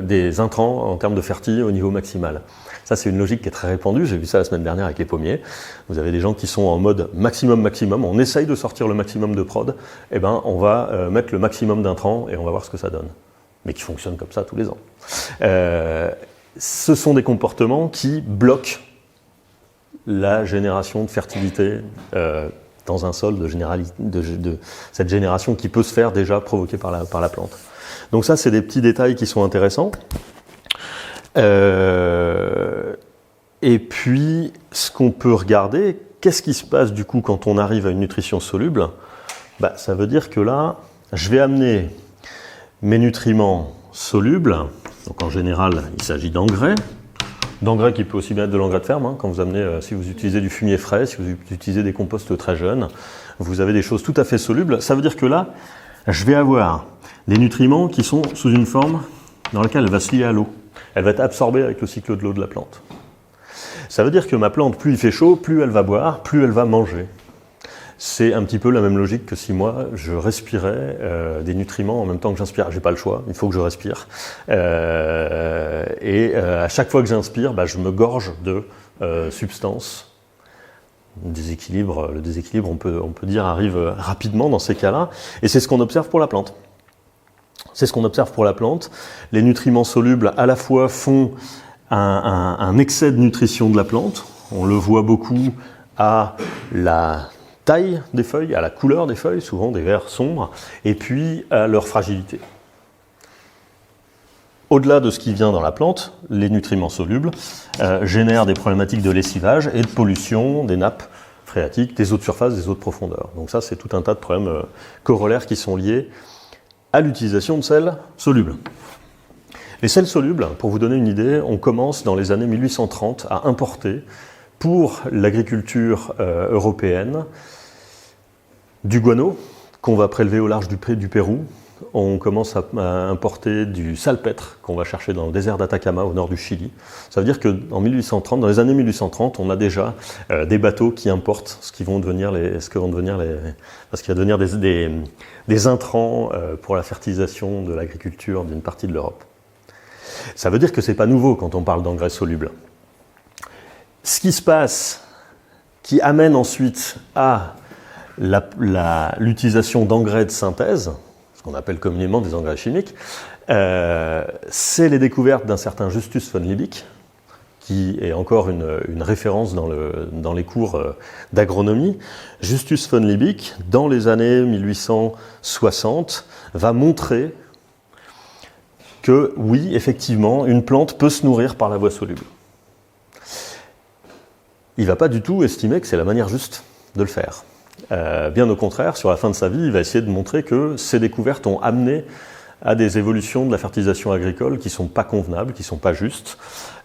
des intrants en termes de fertile au niveau maximal. Ça, c'est une logique qui est très répandue. J'ai vu ça la semaine dernière avec les pommiers. Vous avez des gens qui sont en mode maximum, on essaye de sortir le maximum de prod, on va mettre le maximum d'intrants et on va voir ce que ça donne. Mais qui fonctionne comme ça tous les ans. Ce sont des comportements qui bloquent la génération de fertilité dans un sol de cette génération qui peut se faire déjà provoquée par la plante. Donc ça, c'est des petits détails qui sont intéressants. Et puis, ce qu'on peut regarder, qu'est-ce qui se passe du coup quand on arrive à une nutrition soluble ? Ça veut dire que là, je vais amener mes nutriments solubles. Donc en général, il s'agit d'engrais qui peut aussi bien être de l'engrais de ferme. Quand vous amenez, si vous utilisez du fumier frais, si vous utilisez des composts très jeunes, vous avez des choses tout à fait solubles. Ça veut dire que là, je vais avoir des nutriments qui sont sous une forme dans laquelle elle va se lier à l'eau. Elle va être absorbée avec le cycle de l'eau de la plante. Ça veut dire que ma plante, plus il fait chaud, plus elle va boire, plus elle va manger. C'est un petit peu la même logique que si moi, je respirais des nutriments en même temps que j'inspire. J'ai pas le choix, il faut que je respire. À chaque fois que j'inspire, je me gorge de substances. Le déséquilibre, on peut dire, arrive rapidement dans ces cas-là. Et c'est ce qu'on observe pour la plante. Les nutriments solubles, à la fois, font un excès de nutrition de la plante. On le voit beaucoup à la taille des feuilles, à la couleur des feuilles, souvent des verts sombres, et puis à leur fragilité. Au-delà de ce qui vient dans la plante, les nutriments solubles génèrent des problématiques de lessivage et de pollution des nappes phréatiques, des eaux de surface, des eaux de profondeur. Donc ça, c'est tout un tas de problèmes corollaires qui sont liés à l'utilisation de sels solubles. Les sels solubles, pour vous donner une idée, on commence dans les années 1830 à importer pour l'agriculture européenne du guano qu'on va prélever au large du Pérou. On commence à importer du salpêtre qu'on va chercher dans le désert d'Atacama au nord du Chili. Ça veut dire qu'en 1830, dans les années 1830, on a déjà des bateaux qui importent ce qui va devenir des intrants pour la fertilisation de l'agriculture d'une partie de l'Europe. Ça veut dire que c'est pas nouveau quand on parle d'engrais solubles. Ce qui se passe, qui amène ensuite à l'utilisation d'engrais de synthèse, ce qu'on appelle communément des engrais chimiques, c'est les découvertes d'un certain Justus von Liebig, qui est encore une référence dans les cours d'agronomie. Justus von Liebig, dans les années 1860, va montrer que oui, effectivement, une plante peut se nourrir par la voie soluble. Il ne va pas du tout estimer que c'est la manière juste de le faire. Bien au contraire, sur la fin de sa vie, il va essayer de montrer que ces découvertes ont amené à des évolutions de la fertilisation agricole qui ne sont pas convenables, qui ne sont pas justes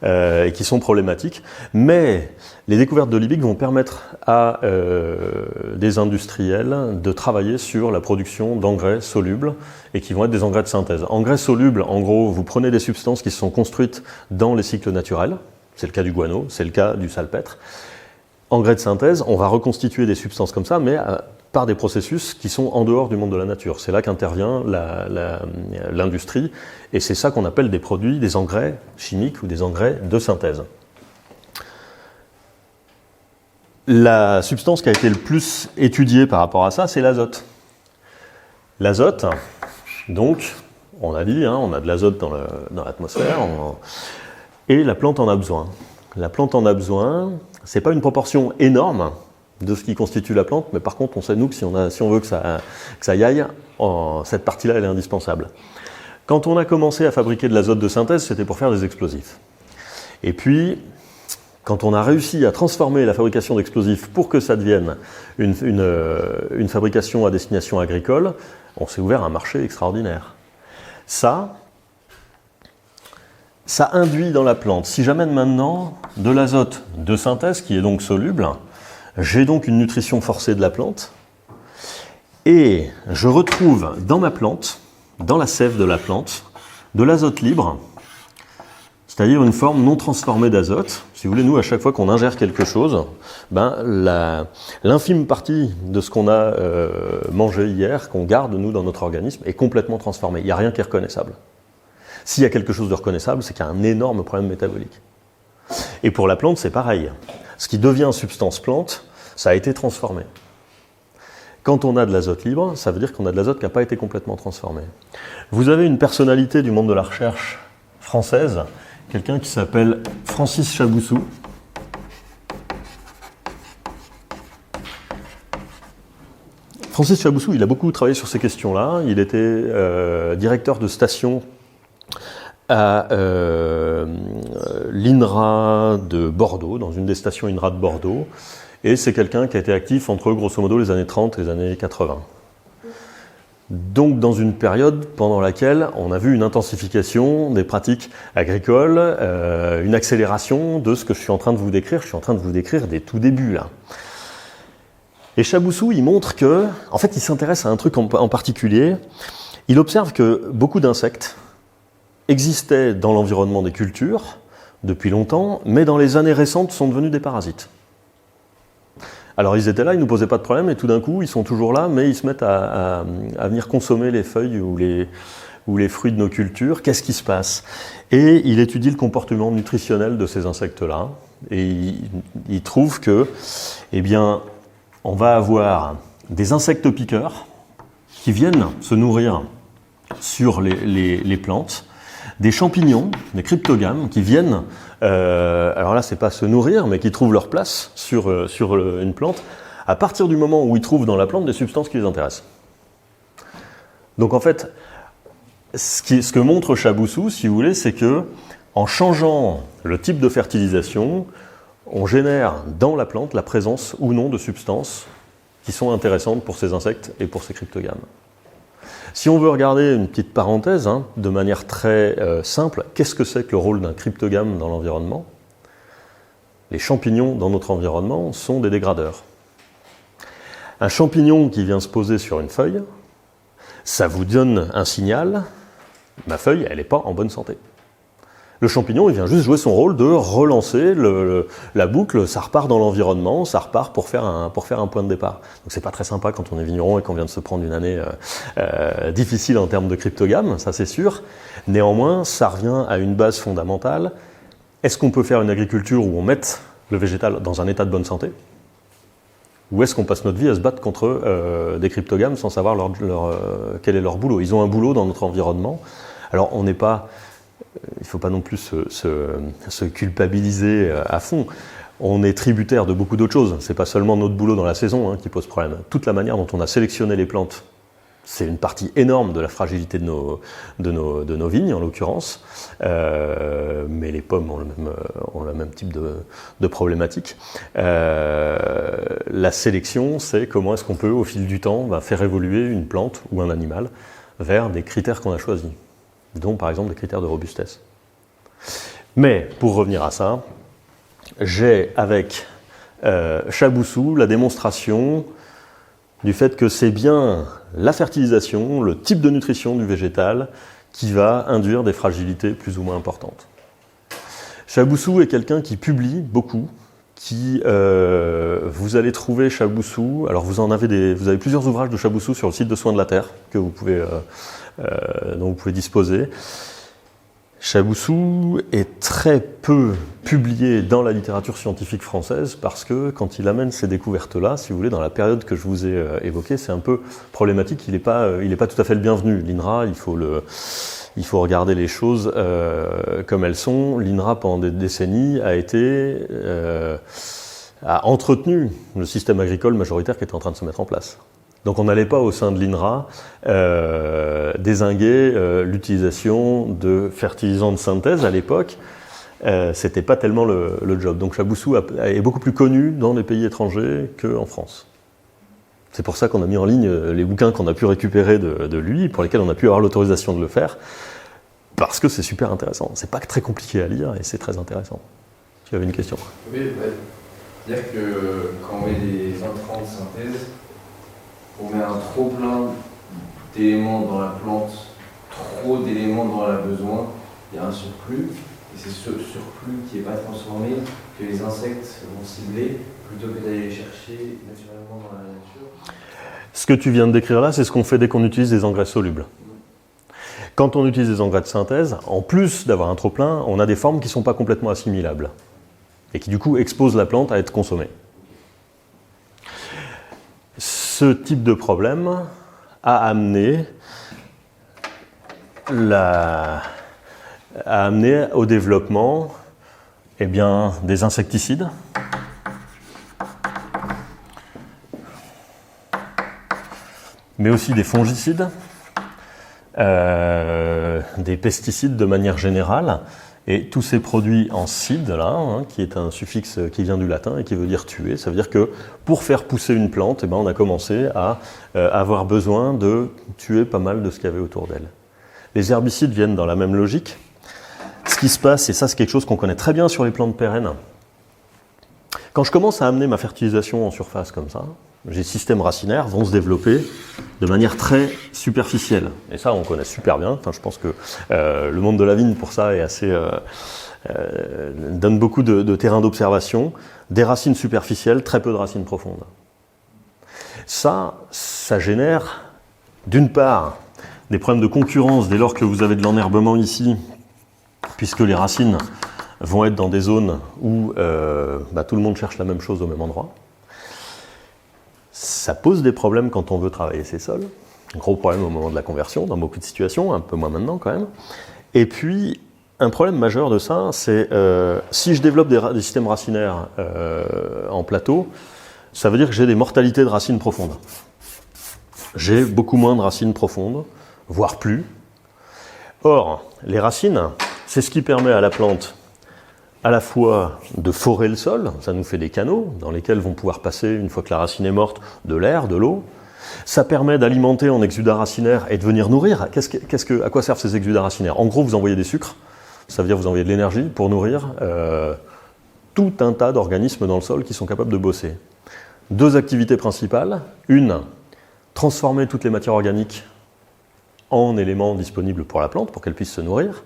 et qui sont problématiques. Mais les découvertes de Liebig vont permettre à des industriels de travailler sur la production d'engrais solubles et qui vont être des engrais de synthèse. Engrais solubles, en gros, vous prenez des substances qui se sont construites dans les cycles naturels, c'est le cas du guano, c'est le cas du salpêtre. Engrais de synthèse, on va reconstituer des substances comme ça, mais par des processus qui sont en dehors du monde de la nature. C'est là qu'intervient l'industrie, et c'est ça qu'on appelle des produits, des engrais chimiques ou des engrais de synthèse. La substance qui a été le plus étudiée par rapport à ça, c'est l'azote. L'azote, donc, on a dit, on a de l'azote dans l'atmosphère, et la plante en a besoin. La plante en a besoin, c'est pas une proportion énorme de ce qui constitue la plante, mais par contre, on sait, nous, que si on veut que ça y aille, cette partie-là, elle est indispensable. Quand on a commencé à fabriquer de l'azote de synthèse, c'était pour faire des explosifs. Et puis, quand on a réussi à transformer la fabrication d'explosifs pour que ça devienne une fabrication à destination agricole, on s'est ouvert un marché extraordinaire. Ça induit dans la plante, si j'amène maintenant de l'azote de synthèse, qui est donc soluble, j'ai donc une nutrition forcée de la plante, et je retrouve dans ma plante, dans la sève de la plante, de l'azote libre, c'est-à-dire une forme non transformée d'azote. Si vous voulez, nous, à chaque fois qu'on ingère quelque chose, l'infime partie de ce qu'on a mangé hier, qu'on garde, nous, dans notre organisme, est complètement transformée. Il n'y a rien qui est reconnaissable. S'il y a quelque chose de reconnaissable, c'est qu'il y a un énorme problème métabolique. Et pour la plante, c'est pareil. Ce qui devient substance plante, ça a été transformé. Quand on a de l'azote libre, ça veut dire qu'on a de l'azote qui n'a pas été complètement transformé. Vous avez une personnalité du monde de la recherche française, quelqu'un qui s'appelle Francis Chaboussou. Francis Chaboussou, il a beaucoup travaillé sur ces questions-là. Il était directeur de station à l'INRA de Bordeaux, dans une des stations INRA de Bordeaux. Et c'est quelqu'un qui a été actif entre, grosso modo, les années 30 et les années 80. Donc dans une période pendant laquelle on a vu une intensification des pratiques agricoles, une accélération de ce que je suis en train de vous décrire. Je suis en train de vous décrire des tout débuts, là. Et Chaboussou, il montre que, en fait, il s'intéresse à un truc en particulier. Il observe que beaucoup d'insectes existaient dans l'environnement des cultures depuis longtemps, mais dans les années récentes sont devenus des parasites. Alors ils étaient là, ils ne nous posaient pas de problème, et tout d'un coup, ils sont toujours là, mais ils se mettent à venir consommer les feuilles ou les fruits de nos cultures. Qu'est-ce qui se passe? Et il étudie le comportement nutritionnel de ces insectes-là, et il trouve que, eh bien, on va avoir des insectes piqueurs qui viennent se nourrir sur les plantes, des champignons, des cryptogames qui viennent, alors là c'est pas se nourrir, mais qui trouvent leur place sur une plante, à partir du moment où ils trouvent dans la plante des substances qui les intéressent. Donc en fait, ce que montre Chaboussou, si vous voulez, c'est que en changeant le type de fertilisation, on génère dans la plante la présence ou non de substances qui sont intéressantes pour ces insectes et pour ces cryptogames. Si on veut regarder une petite parenthèse, de manière très simple, qu'est-ce que c'est que le rôle d'un cryptogame dans l'environnement? Les champignons dans notre environnement sont des dégradeurs. Un champignon qui vient se poser sur une feuille, ça vous donne un signal, ma feuille, elle n'est pas en bonne santé. Le champignon, il vient juste jouer son rôle de relancer la boucle, ça repart dans l'environnement, ça repart pour faire un point de départ. Donc c'est pas très sympa quand on est vigneron et qu'on vient de se prendre une année difficile en termes de cryptogame, ça c'est sûr. Néanmoins, ça revient à une base fondamentale. Est-ce qu'on peut faire une agriculture où on mette le végétal dans un état de bonne santé? Ou est-ce qu'on passe notre vie à se battre contre des cryptogames sans savoir quel est leur boulot? Ils ont un boulot dans notre environnement. Alors on n'est pas... Il ne faut pas non plus se culpabiliser à fond. On est tributaire de beaucoup d'autres choses. Ce n'est pas seulement notre boulot dans la saison qui pose problème. Toute la manière dont on a sélectionné les plantes, c'est une partie énorme de la fragilité de nos vignes, en l'occurrence. Mais les pommes ont le même type de problématique. La sélection, c'est comment est-ce qu'on peut, au fil du temps, faire évoluer une plante ou un animal vers des critères qu'on a choisis, dont par exemple des critères de robustesse. Mais pour revenir à ça, j'ai avec Chaboussou la démonstration du fait que c'est bien la fertilisation, le type de nutrition du végétal qui va induire des fragilités plus ou moins importantes. Chaboussou est quelqu'un qui publie beaucoup, vous allez trouver Chaboussou, alors vous avez plusieurs ouvrages de Chaboussou sur le site de Soins de la Terre que vous pouvez dont vous pouvez disposer. Chaboussou est très peu publié dans la littérature scientifique française parce que quand il amène ces découvertes-là, si vous voulez, dans la période que je vous ai évoquée, c'est un peu problématique, il n'est pas tout à fait le bienvenu. L'INRA, il faut regarder les choses comme elles sont. L'INRA, pendant des décennies, a entretenu le système agricole majoritaire qui était en train de se mettre en place. Donc on n'allait pas au sein de l'INRA dézinguer l'utilisation de fertilisants de synthèse à l'époque. C'était pas tellement le job. Donc Chaboussou est beaucoup plus connu dans les pays étrangers qu'en France. C'est pour ça qu'on a mis en ligne les bouquins qu'on a pu récupérer de lui, pour lesquels on a pu avoir l'autorisation de le faire, parce que c'est super intéressant. C'est pas très compliqué à lire et c'est très intéressant. Tu avais une question? Oui, ouais. C'est-à-dire que quand on met des intrants de synthèse, on met un trop plein d'éléments dans la plante, trop d'éléments dont elle a besoin, il y a un surplus. Et c'est ce surplus qui n'est pas transformé que les insectes vont cibler plutôt que d'aller les chercher naturellement dans la nature. Ce que tu viens de décrire là, c'est ce qu'on fait dès qu'on utilise des engrais solubles. Quand on utilise des engrais de synthèse, en plus d'avoir un trop-plein, on a des formes qui ne sont pas complètement assimilables et qui du coup exposent la plante à être consommée. Ce type de problème a amené au développement des insecticides, mais aussi des fongicides, des pesticides de manière générale, et tous ces produits en cide, là, qui est un suffixe qui vient du latin et qui veut dire tuer, ça veut dire que pour faire pousser une plante, on a commencé à avoir besoin de tuer pas mal de ce qu'il y avait autour d'elle. Les herbicides viennent dans la même logique. Ce qui se passe, et ça c'est quelque chose qu'on connaît très bien sur les plantes pérennes, quand je commence à amener ma fertilisation en surface comme ça, les systèmes racinaires vont se développer de manière très superficielle. Et ça, on connaît super bien. Enfin, je pense que le monde de la vigne, pour ça, est assez, donne beaucoup de terrain d'observation. Des racines superficielles, très peu de racines profondes. Ça génère, d'une part, des problèmes de concurrence dès lors que vous avez de l'enherbement ici, puisque les racines vont être dans des zones où tout le monde cherche la même chose au même endroit. Ça pose des problèmes quand on veut travailler ces sols. Un gros problème au moment de la conversion, dans beaucoup de situations, un peu moins maintenant quand même. Et puis, un problème majeur de ça, c'est si je développe des systèmes racinaires en plateau, ça veut dire que j'ai des mortalités de racines profondes. J'ai beaucoup moins de racines profondes, voire plus. Or, les racines, c'est ce qui permet à la plante à la fois de forer le sol, ça nous fait des canaux dans lesquels vont pouvoir passer, une fois que la racine est morte, de l'air, de l'eau. Ça permet d'alimenter en exudats racinaires et de venir nourrir. À quoi servent ces exudats racinaires? En gros, vous envoyez des sucres, ça veut dire vous envoyez de l'énergie pour nourrir tout un tas d'organismes dans le sol qui sont capables de bosser. Deux activités principales. Une, transformer toutes les matières organiques en éléments disponibles pour la plante, pour qu'elle puisse se nourrir.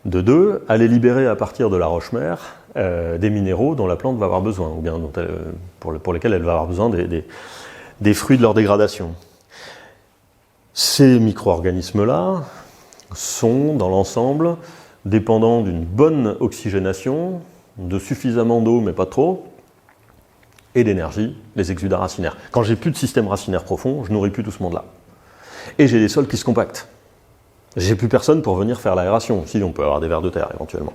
De deux, aller libérer à partir de la roche-mère des minéraux dont la plante va avoir besoin, ou bien pour lesquels elle va avoir besoin des fruits de leur dégradation. Ces micro-organismes-là sont, dans l'ensemble, dépendants d'une bonne oxygénation, de suffisamment d'eau, mais pas trop, et d'énergie, les exudats racinaires. Quand j'ai plus de système racinaire profond, je nourris plus tout ce monde-là. Et j'ai des sols qui se compactent. J'ai plus personne pour venir faire l'aération. Si, on peut avoir des vers de terre éventuellement.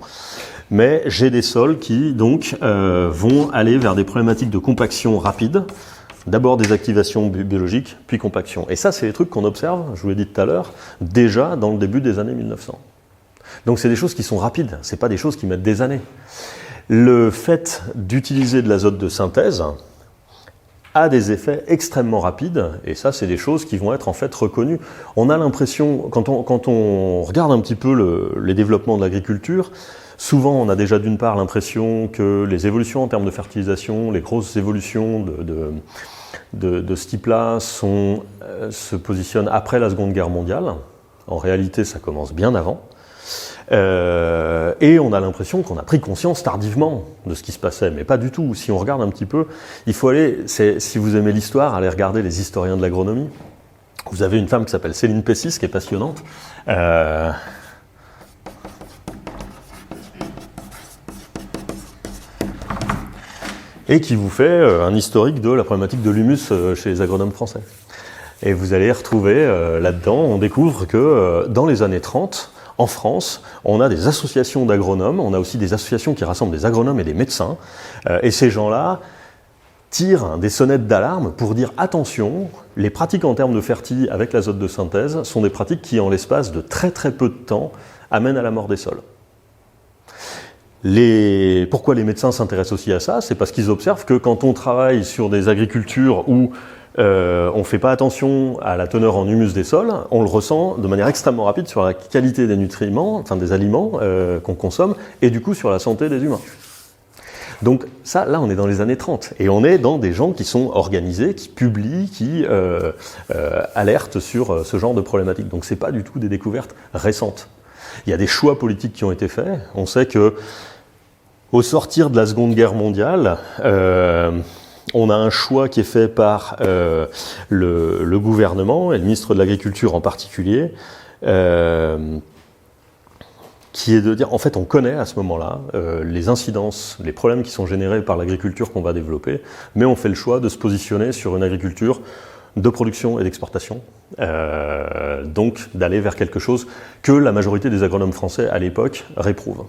Mais j'ai des sols qui, donc, vont aller vers des problématiques de compaction rapide. D'abord des activations biologiques, puis compaction. Et ça, c'est des trucs qu'on observe, je vous l'ai dit tout à l'heure, déjà dans le début des années 1900. Donc c'est des choses qui sont rapides, c'est pas des choses qui mettent des années. Le fait d'utiliser de l'azote de synthèse a des effets extrêmement rapides, et ça, c'est des choses qui vont être en fait reconnues. On a l'impression, quand on regarde un petit peu les développements de l'agriculture, souvent on a déjà d'une part l'impression que les évolutions en termes de fertilisation, les grosses évolutions de ce type-là se positionnent après la Seconde Guerre mondiale. En réalité, ça commence bien avant. Et on a l'impression qu'on a pris conscience tardivement de ce qui se passait, mais pas du tout. Si on regarde un petit peu, il faut aller, si vous aimez l'histoire, allez regarder les historiens de l'agronomie. Vous avez une femme qui s'appelle Céline Pessis, qui est passionnante. Et qui vous fait un historique de la problématique de l'humus chez les agronomes français. Et vous allez retrouver là-dedans, on découvre que dans les années 30, en France, on a des associations d'agronomes, on a aussi des associations qui rassemblent des agronomes et des médecins, et ces gens-là tirent des sonnettes d'alarme pour dire attention, les pratiques en termes de fertile avec l'azote de synthèse sont des pratiques qui, en l'espace de très très peu de temps, amènent à la mort des sols. Pourquoi les médecins s'intéressent aussi à ça? C'est parce qu'ils observent que quand on travaille sur des agricultures où on ne fait pas attention à la teneur en humus des sols, on le ressent de manière extrêmement rapide sur la qualité des nutriments, enfin des aliments qu'on consomme, et du coup sur la santé des humains. Donc ça, là on est dans les années 30, et on est dans des gens qui sont organisés, qui publient, qui alertent sur ce genre de problématiques. Donc c'est pas du tout des découvertes récentes. Il y a des choix politiques qui ont été faits. On sait que au sortir de la Seconde Guerre mondiale, on a un choix qui est fait par le gouvernement, et le ministre de l'Agriculture en particulier, qui est de dire, en fait, on connaît à ce moment-là les incidences, les problèmes qui sont générés par l'agriculture qu'on va développer, mais on fait le choix de se positionner sur une agriculture de production et d'exportation, donc d'aller vers quelque chose que la majorité des agronomes français à l'époque réprouvent.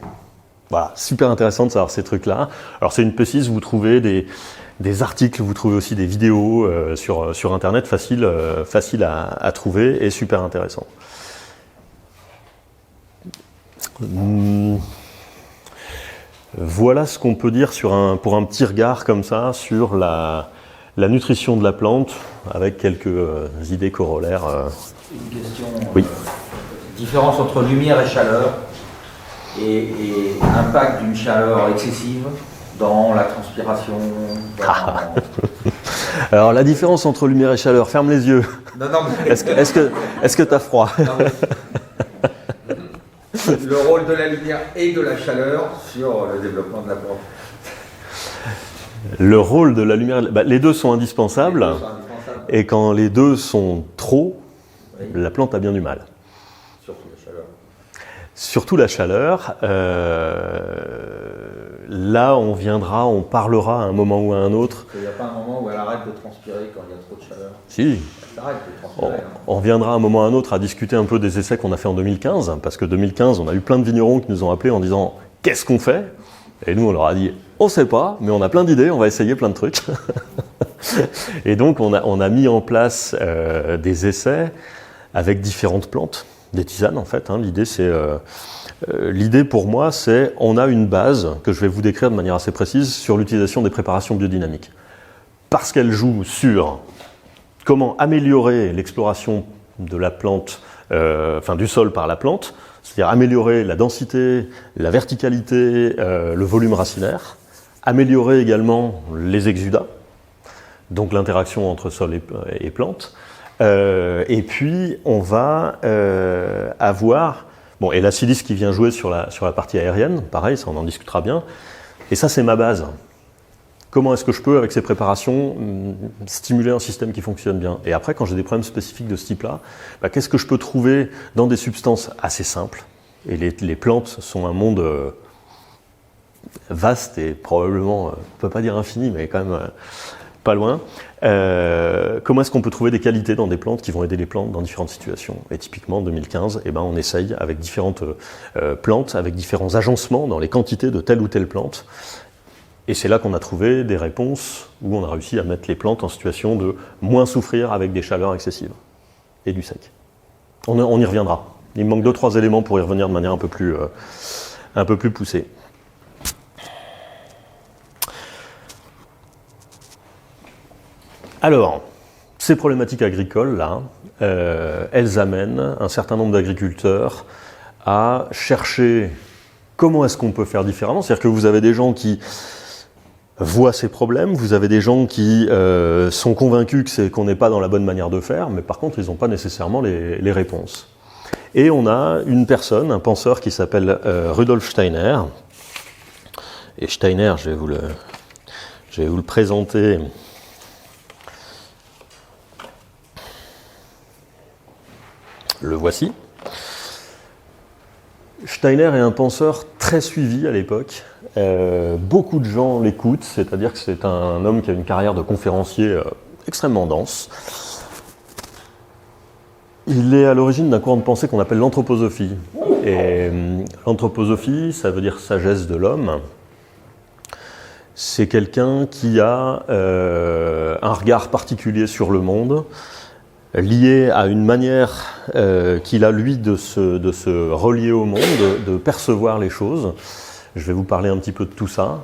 Voilà, super intéressant de savoir ces trucs-là. Alors c'est une précise, vous trouvez des articles, vous trouvez aussi des vidéos sur Internet, facile à trouver et super intéressant. Voilà ce qu'on peut dire pour un petit regard comme ça sur la nutrition de la plante, avec quelques idées corollaires. Une question. Oui. Différence entre lumière et chaleur et impact d'une chaleur excessive dans la transpiration. Alors la différence entre lumière et chaleur, ferme les yeux. Non, mais... Est-ce que tu as froid? Non, mais... Le rôle de la lumière et de la chaleur sur le développement de la plante. Le rôle de la lumière, les deux sont indispensables, et quand les deux sont trop, oui, la plante a bien du mal. Surtout la chaleur. Surtout la chaleur. Là, on parlera à un moment ou à un autre. Il n'y a pas un moment où elle arrête de transpirer quand il y a trop de chaleur. Si. Elle arrête de transpirer. On reviendra à un moment ou à un autre à discuter un peu des essais qu'on a fait en 2015, parce que 2015, on a eu plein de vignerons qui nous ont appelés en disant « Qu'est-ce qu'on fait ?» Et nous, on leur a dit « On ne sait pas, mais on a plein d'idées, on va essayer plein de trucs. » Et donc, on a mis en place des essais avec différentes plantes, des tisanes en fait. L'idée pour moi, c'est on a une base que je vais vous décrire de manière assez précise sur l'utilisation des préparations biodynamiques. Parce qu'elle joue sur comment améliorer l'exploration de la plante, du sol par la plante, c'est-à-dire améliorer la densité, la verticalité, le volume racinaire, améliorer également les exudats, donc l'interaction entre sol et plante, et puis on va avoir, et la silice qui vient jouer sur la partie aérienne, pareil, ça on en discutera bien, et ça c'est ma base. Comment est-ce que je peux, avec ces préparations, stimuler un système qui fonctionne bien? Et après, quand j'ai des problèmes spécifiques de ce type-là, qu'est-ce que je peux trouver dans des substances assez simples? Et les plantes sont un monde vaste et probablement, on ne peut pas dire infini, mais quand même pas loin. Comment est-ce qu'on peut trouver des qualités dans des plantes qui vont aider les plantes dans différentes situations? Et typiquement, en 2015, on essaye avec différentes plantes, avec différents agencements dans les quantités de telle ou telle plante. Et c'est là qu'on a trouvé des réponses où on a réussi à mettre les plantes en situation de moins souffrir avec des chaleurs excessives et du sec. On y reviendra. Il me manque 2-3 éléments pour y revenir de manière un peu plus poussée. Alors, ces problématiques agricoles-là, elles amènent un certain nombre d'agriculteurs à chercher comment est-ce qu'on peut faire différemment. C'est-à-dire que vous avez des gens qui voient ces problèmes, vous avez des gens qui sont convaincus qu'on n'est pas dans la bonne manière de faire, mais par contre, ils n'ont pas nécessairement les réponses. Et on a une personne, un penseur qui s'appelle Rudolf Steiner. Et Steiner, je vais vous le présenter. Le voici. Steiner est un penseur très suivi à l'époque. Beaucoup de gens l'écoutent, c'est-à-dire que c'est un homme qui a une carrière de conférencier extrêmement dense. Il est à l'origine d'un courant de pensée qu'on appelle l'anthroposophie. Et l'anthroposophie, ça veut dire sagesse de l'homme. C'est quelqu'un qui a un regard particulier sur le monde, lié à une manière qu'il a, lui, de se relier au monde, de percevoir les choses. Je vais vous parler un petit peu de tout ça.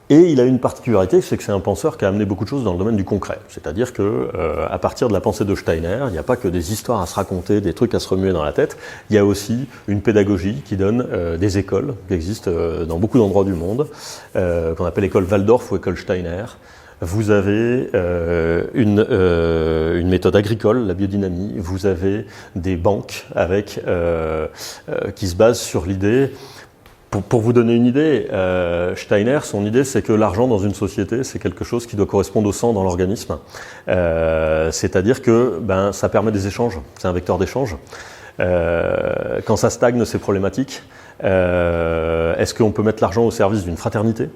Et il a une particularité, c'est que c'est un penseur qui a amené beaucoup de choses dans le domaine du concret. C'est-à-dire que, à partir de la pensée de Steiner, il n'y a pas que des histoires à se raconter, des trucs à se remuer dans la tête, il y a aussi une pédagogie qui donne des écoles qui existent dans beaucoup d'endroits du monde, qu'on appelle école Waldorf ou école Steiner. vous avez une méthode agricole, la biodynamie, vous avez des banques qui se basent sur l'idée. Pour vous donner une idée, Steiner, son idée, c'est que l'argent dans une société, c'est quelque chose qui doit correspondre au sang dans l'organisme. C'est-à-dire que ça permet des échanges, c'est un vecteur d'échange. Quand ça stagne, c'est problématique. Est-ce qu'on peut mettre l'argent au service d'une fraternité ?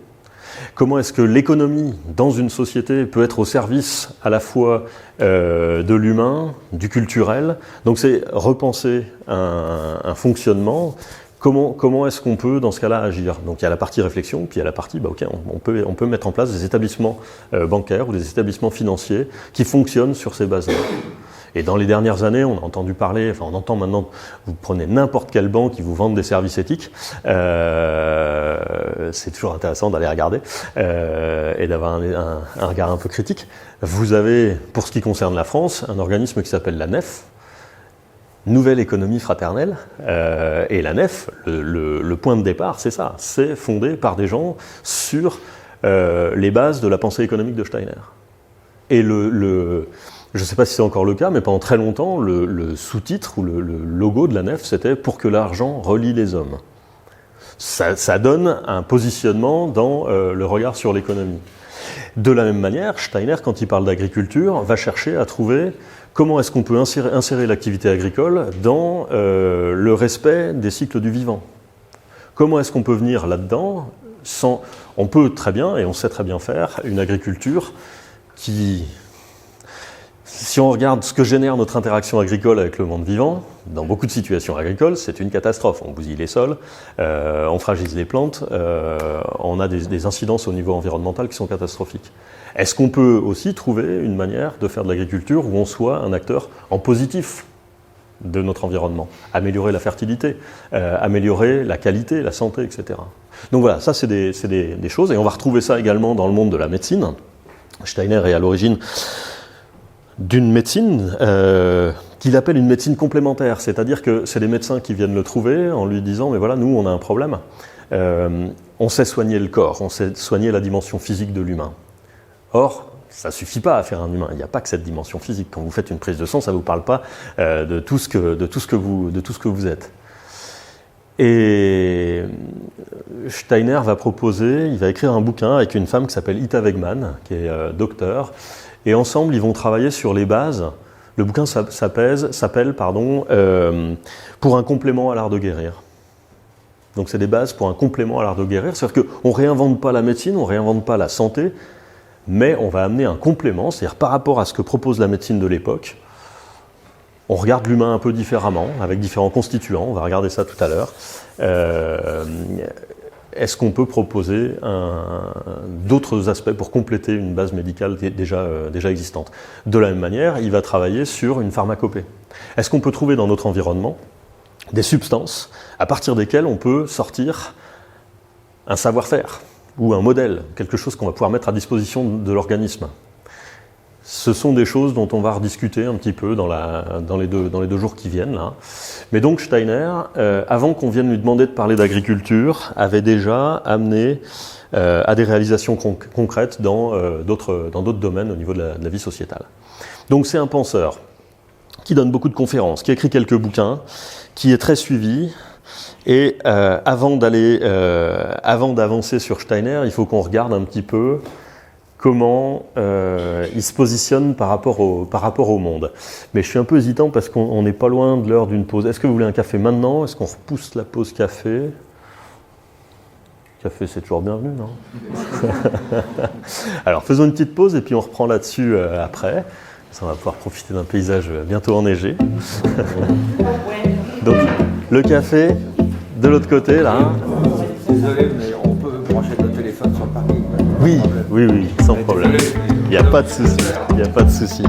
Comment est-ce que l'économie dans une société peut être au service à la fois de l'humain, du culturel ? Donc c'est repenser un fonctionnement. Comment est-ce qu'on peut, dans ce cas-là, agir ? Donc il y a la partie réflexion, puis il y a la partie, on peut mettre en place des établissements bancaires ou des établissements financiers qui fonctionnent sur ces bases-là. Et dans les dernières années, on a entendu parler, on entend maintenant, vous prenez n'importe quelle banque qui vous vende des services éthiques, c'est toujours intéressant d'aller regarder et d'avoir un regard un peu critique. Vous avez, pour ce qui concerne la France, un organisme qui s'appelle la NEF, Nouvelle économie fraternelle, et la NEF, le point de départ, c'est ça, c'est fondé par des gens sur les bases de la pensée économique de Steiner. Et je ne sais pas si c'est encore le cas, mais pendant très longtemps, le sous-titre ou le logo de la NEF, c'était « Pour que l'argent relie les hommes ». Ça donne un positionnement dans le regard sur l'économie. De la même manière, Steiner, quand il parle d'agriculture, va chercher à trouver comment est-ce qu'on peut insérer l'activité agricole dans le respect des cycles du vivant. Comment est-ce qu'on peut venir là-dedans sans... On peut très bien, et on sait très bien faire, une agriculture qui... Si on regarde ce que génère notre interaction agricole avec le monde vivant, dans beaucoup de situations agricoles, c'est une catastrophe. On bousille les sols, on fragilise les plantes, on a des incidences au niveau environnemental qui sont catastrophiques. Est-ce qu'on peut aussi trouver une manière de faire de l'agriculture où on soit un acteur en positif de notre environnement, améliorer la fertilité, améliorer la qualité, la santé, etc. Donc voilà, ça c'est des choses, et on va retrouver ça également dans le monde de la médecine. Steiner est à l'origine d'une médecine qu'il appelle une médecine complémentaire, c'est-à-dire que c'est les médecins qui viennent le trouver en lui disant « mais voilà, nous on a un problème, on sait soigner le corps, on sait soigner la dimension physique de l'humain. Or, ça ne suffit pas à faire un humain, il n'y a pas que cette dimension physique. Quand vous faites une prise de sang, ça ne vous parle pas de tout ce que vous êtes. » Et Steiner va proposer, il va écrire un bouquin avec une femme qui s'appelle Ita Wegman, qui est docteur, et ensemble, ils vont travailler sur les bases. Le bouquin s'appelle Pour un complément à l'art de guérir. Donc c'est des bases pour un complément à l'art de guérir. C'est-à-dire qu'on ne réinvente pas la médecine, on ne réinvente pas la santé, mais on va amener un complément, c'est-à-dire par rapport à ce que propose la médecine de l'époque, on regarde l'humain un peu différemment, avec différents constituants, on va regarder ça tout à l'heure. Est-ce qu'on peut proposer d'autres aspects pour compléter une base médicale déjà existante ? De la même manière, il va travailler sur une pharmacopée. Est-ce qu'on peut trouver dans notre environnement des substances à partir desquelles on peut sortir un savoir-faire ou un modèle, quelque chose qu'on va pouvoir mettre à disposition de l'organisme ? Ce sont des choses dont on va rediscuter un petit peu dans les deux jours qui viennent, là. Mais donc Steiner, avant qu'on vienne lui demander de parler d'agriculture, avait déjà amené à des réalisations concrètes dans d'autres domaines au niveau de la vie sociétale. Donc c'est un penseur qui donne beaucoup de conférences, qui écrit quelques bouquins, qui est très suivi. Et avant d'avancer sur Steiner, il faut qu'on regarde un petit peu comment il se positionne par rapport au monde. Mais je suis un peu hésitant parce qu'on n'est pas loin de l'heure d'une pause. Est-ce que vous voulez un café maintenant ? Est-ce qu'on repousse la pause café ? Café, c'est toujours bienvenu, non ? Alors, faisons une petite pause et puis on reprend là-dessus après. Ça, on va pouvoir profiter d'un paysage bientôt enneigé. Donc, le café, de l'autre côté, là. Désolé, mais on peut brancher notre téléphone sur le parking. Oui, sans problème. Il n'y a pas de souci.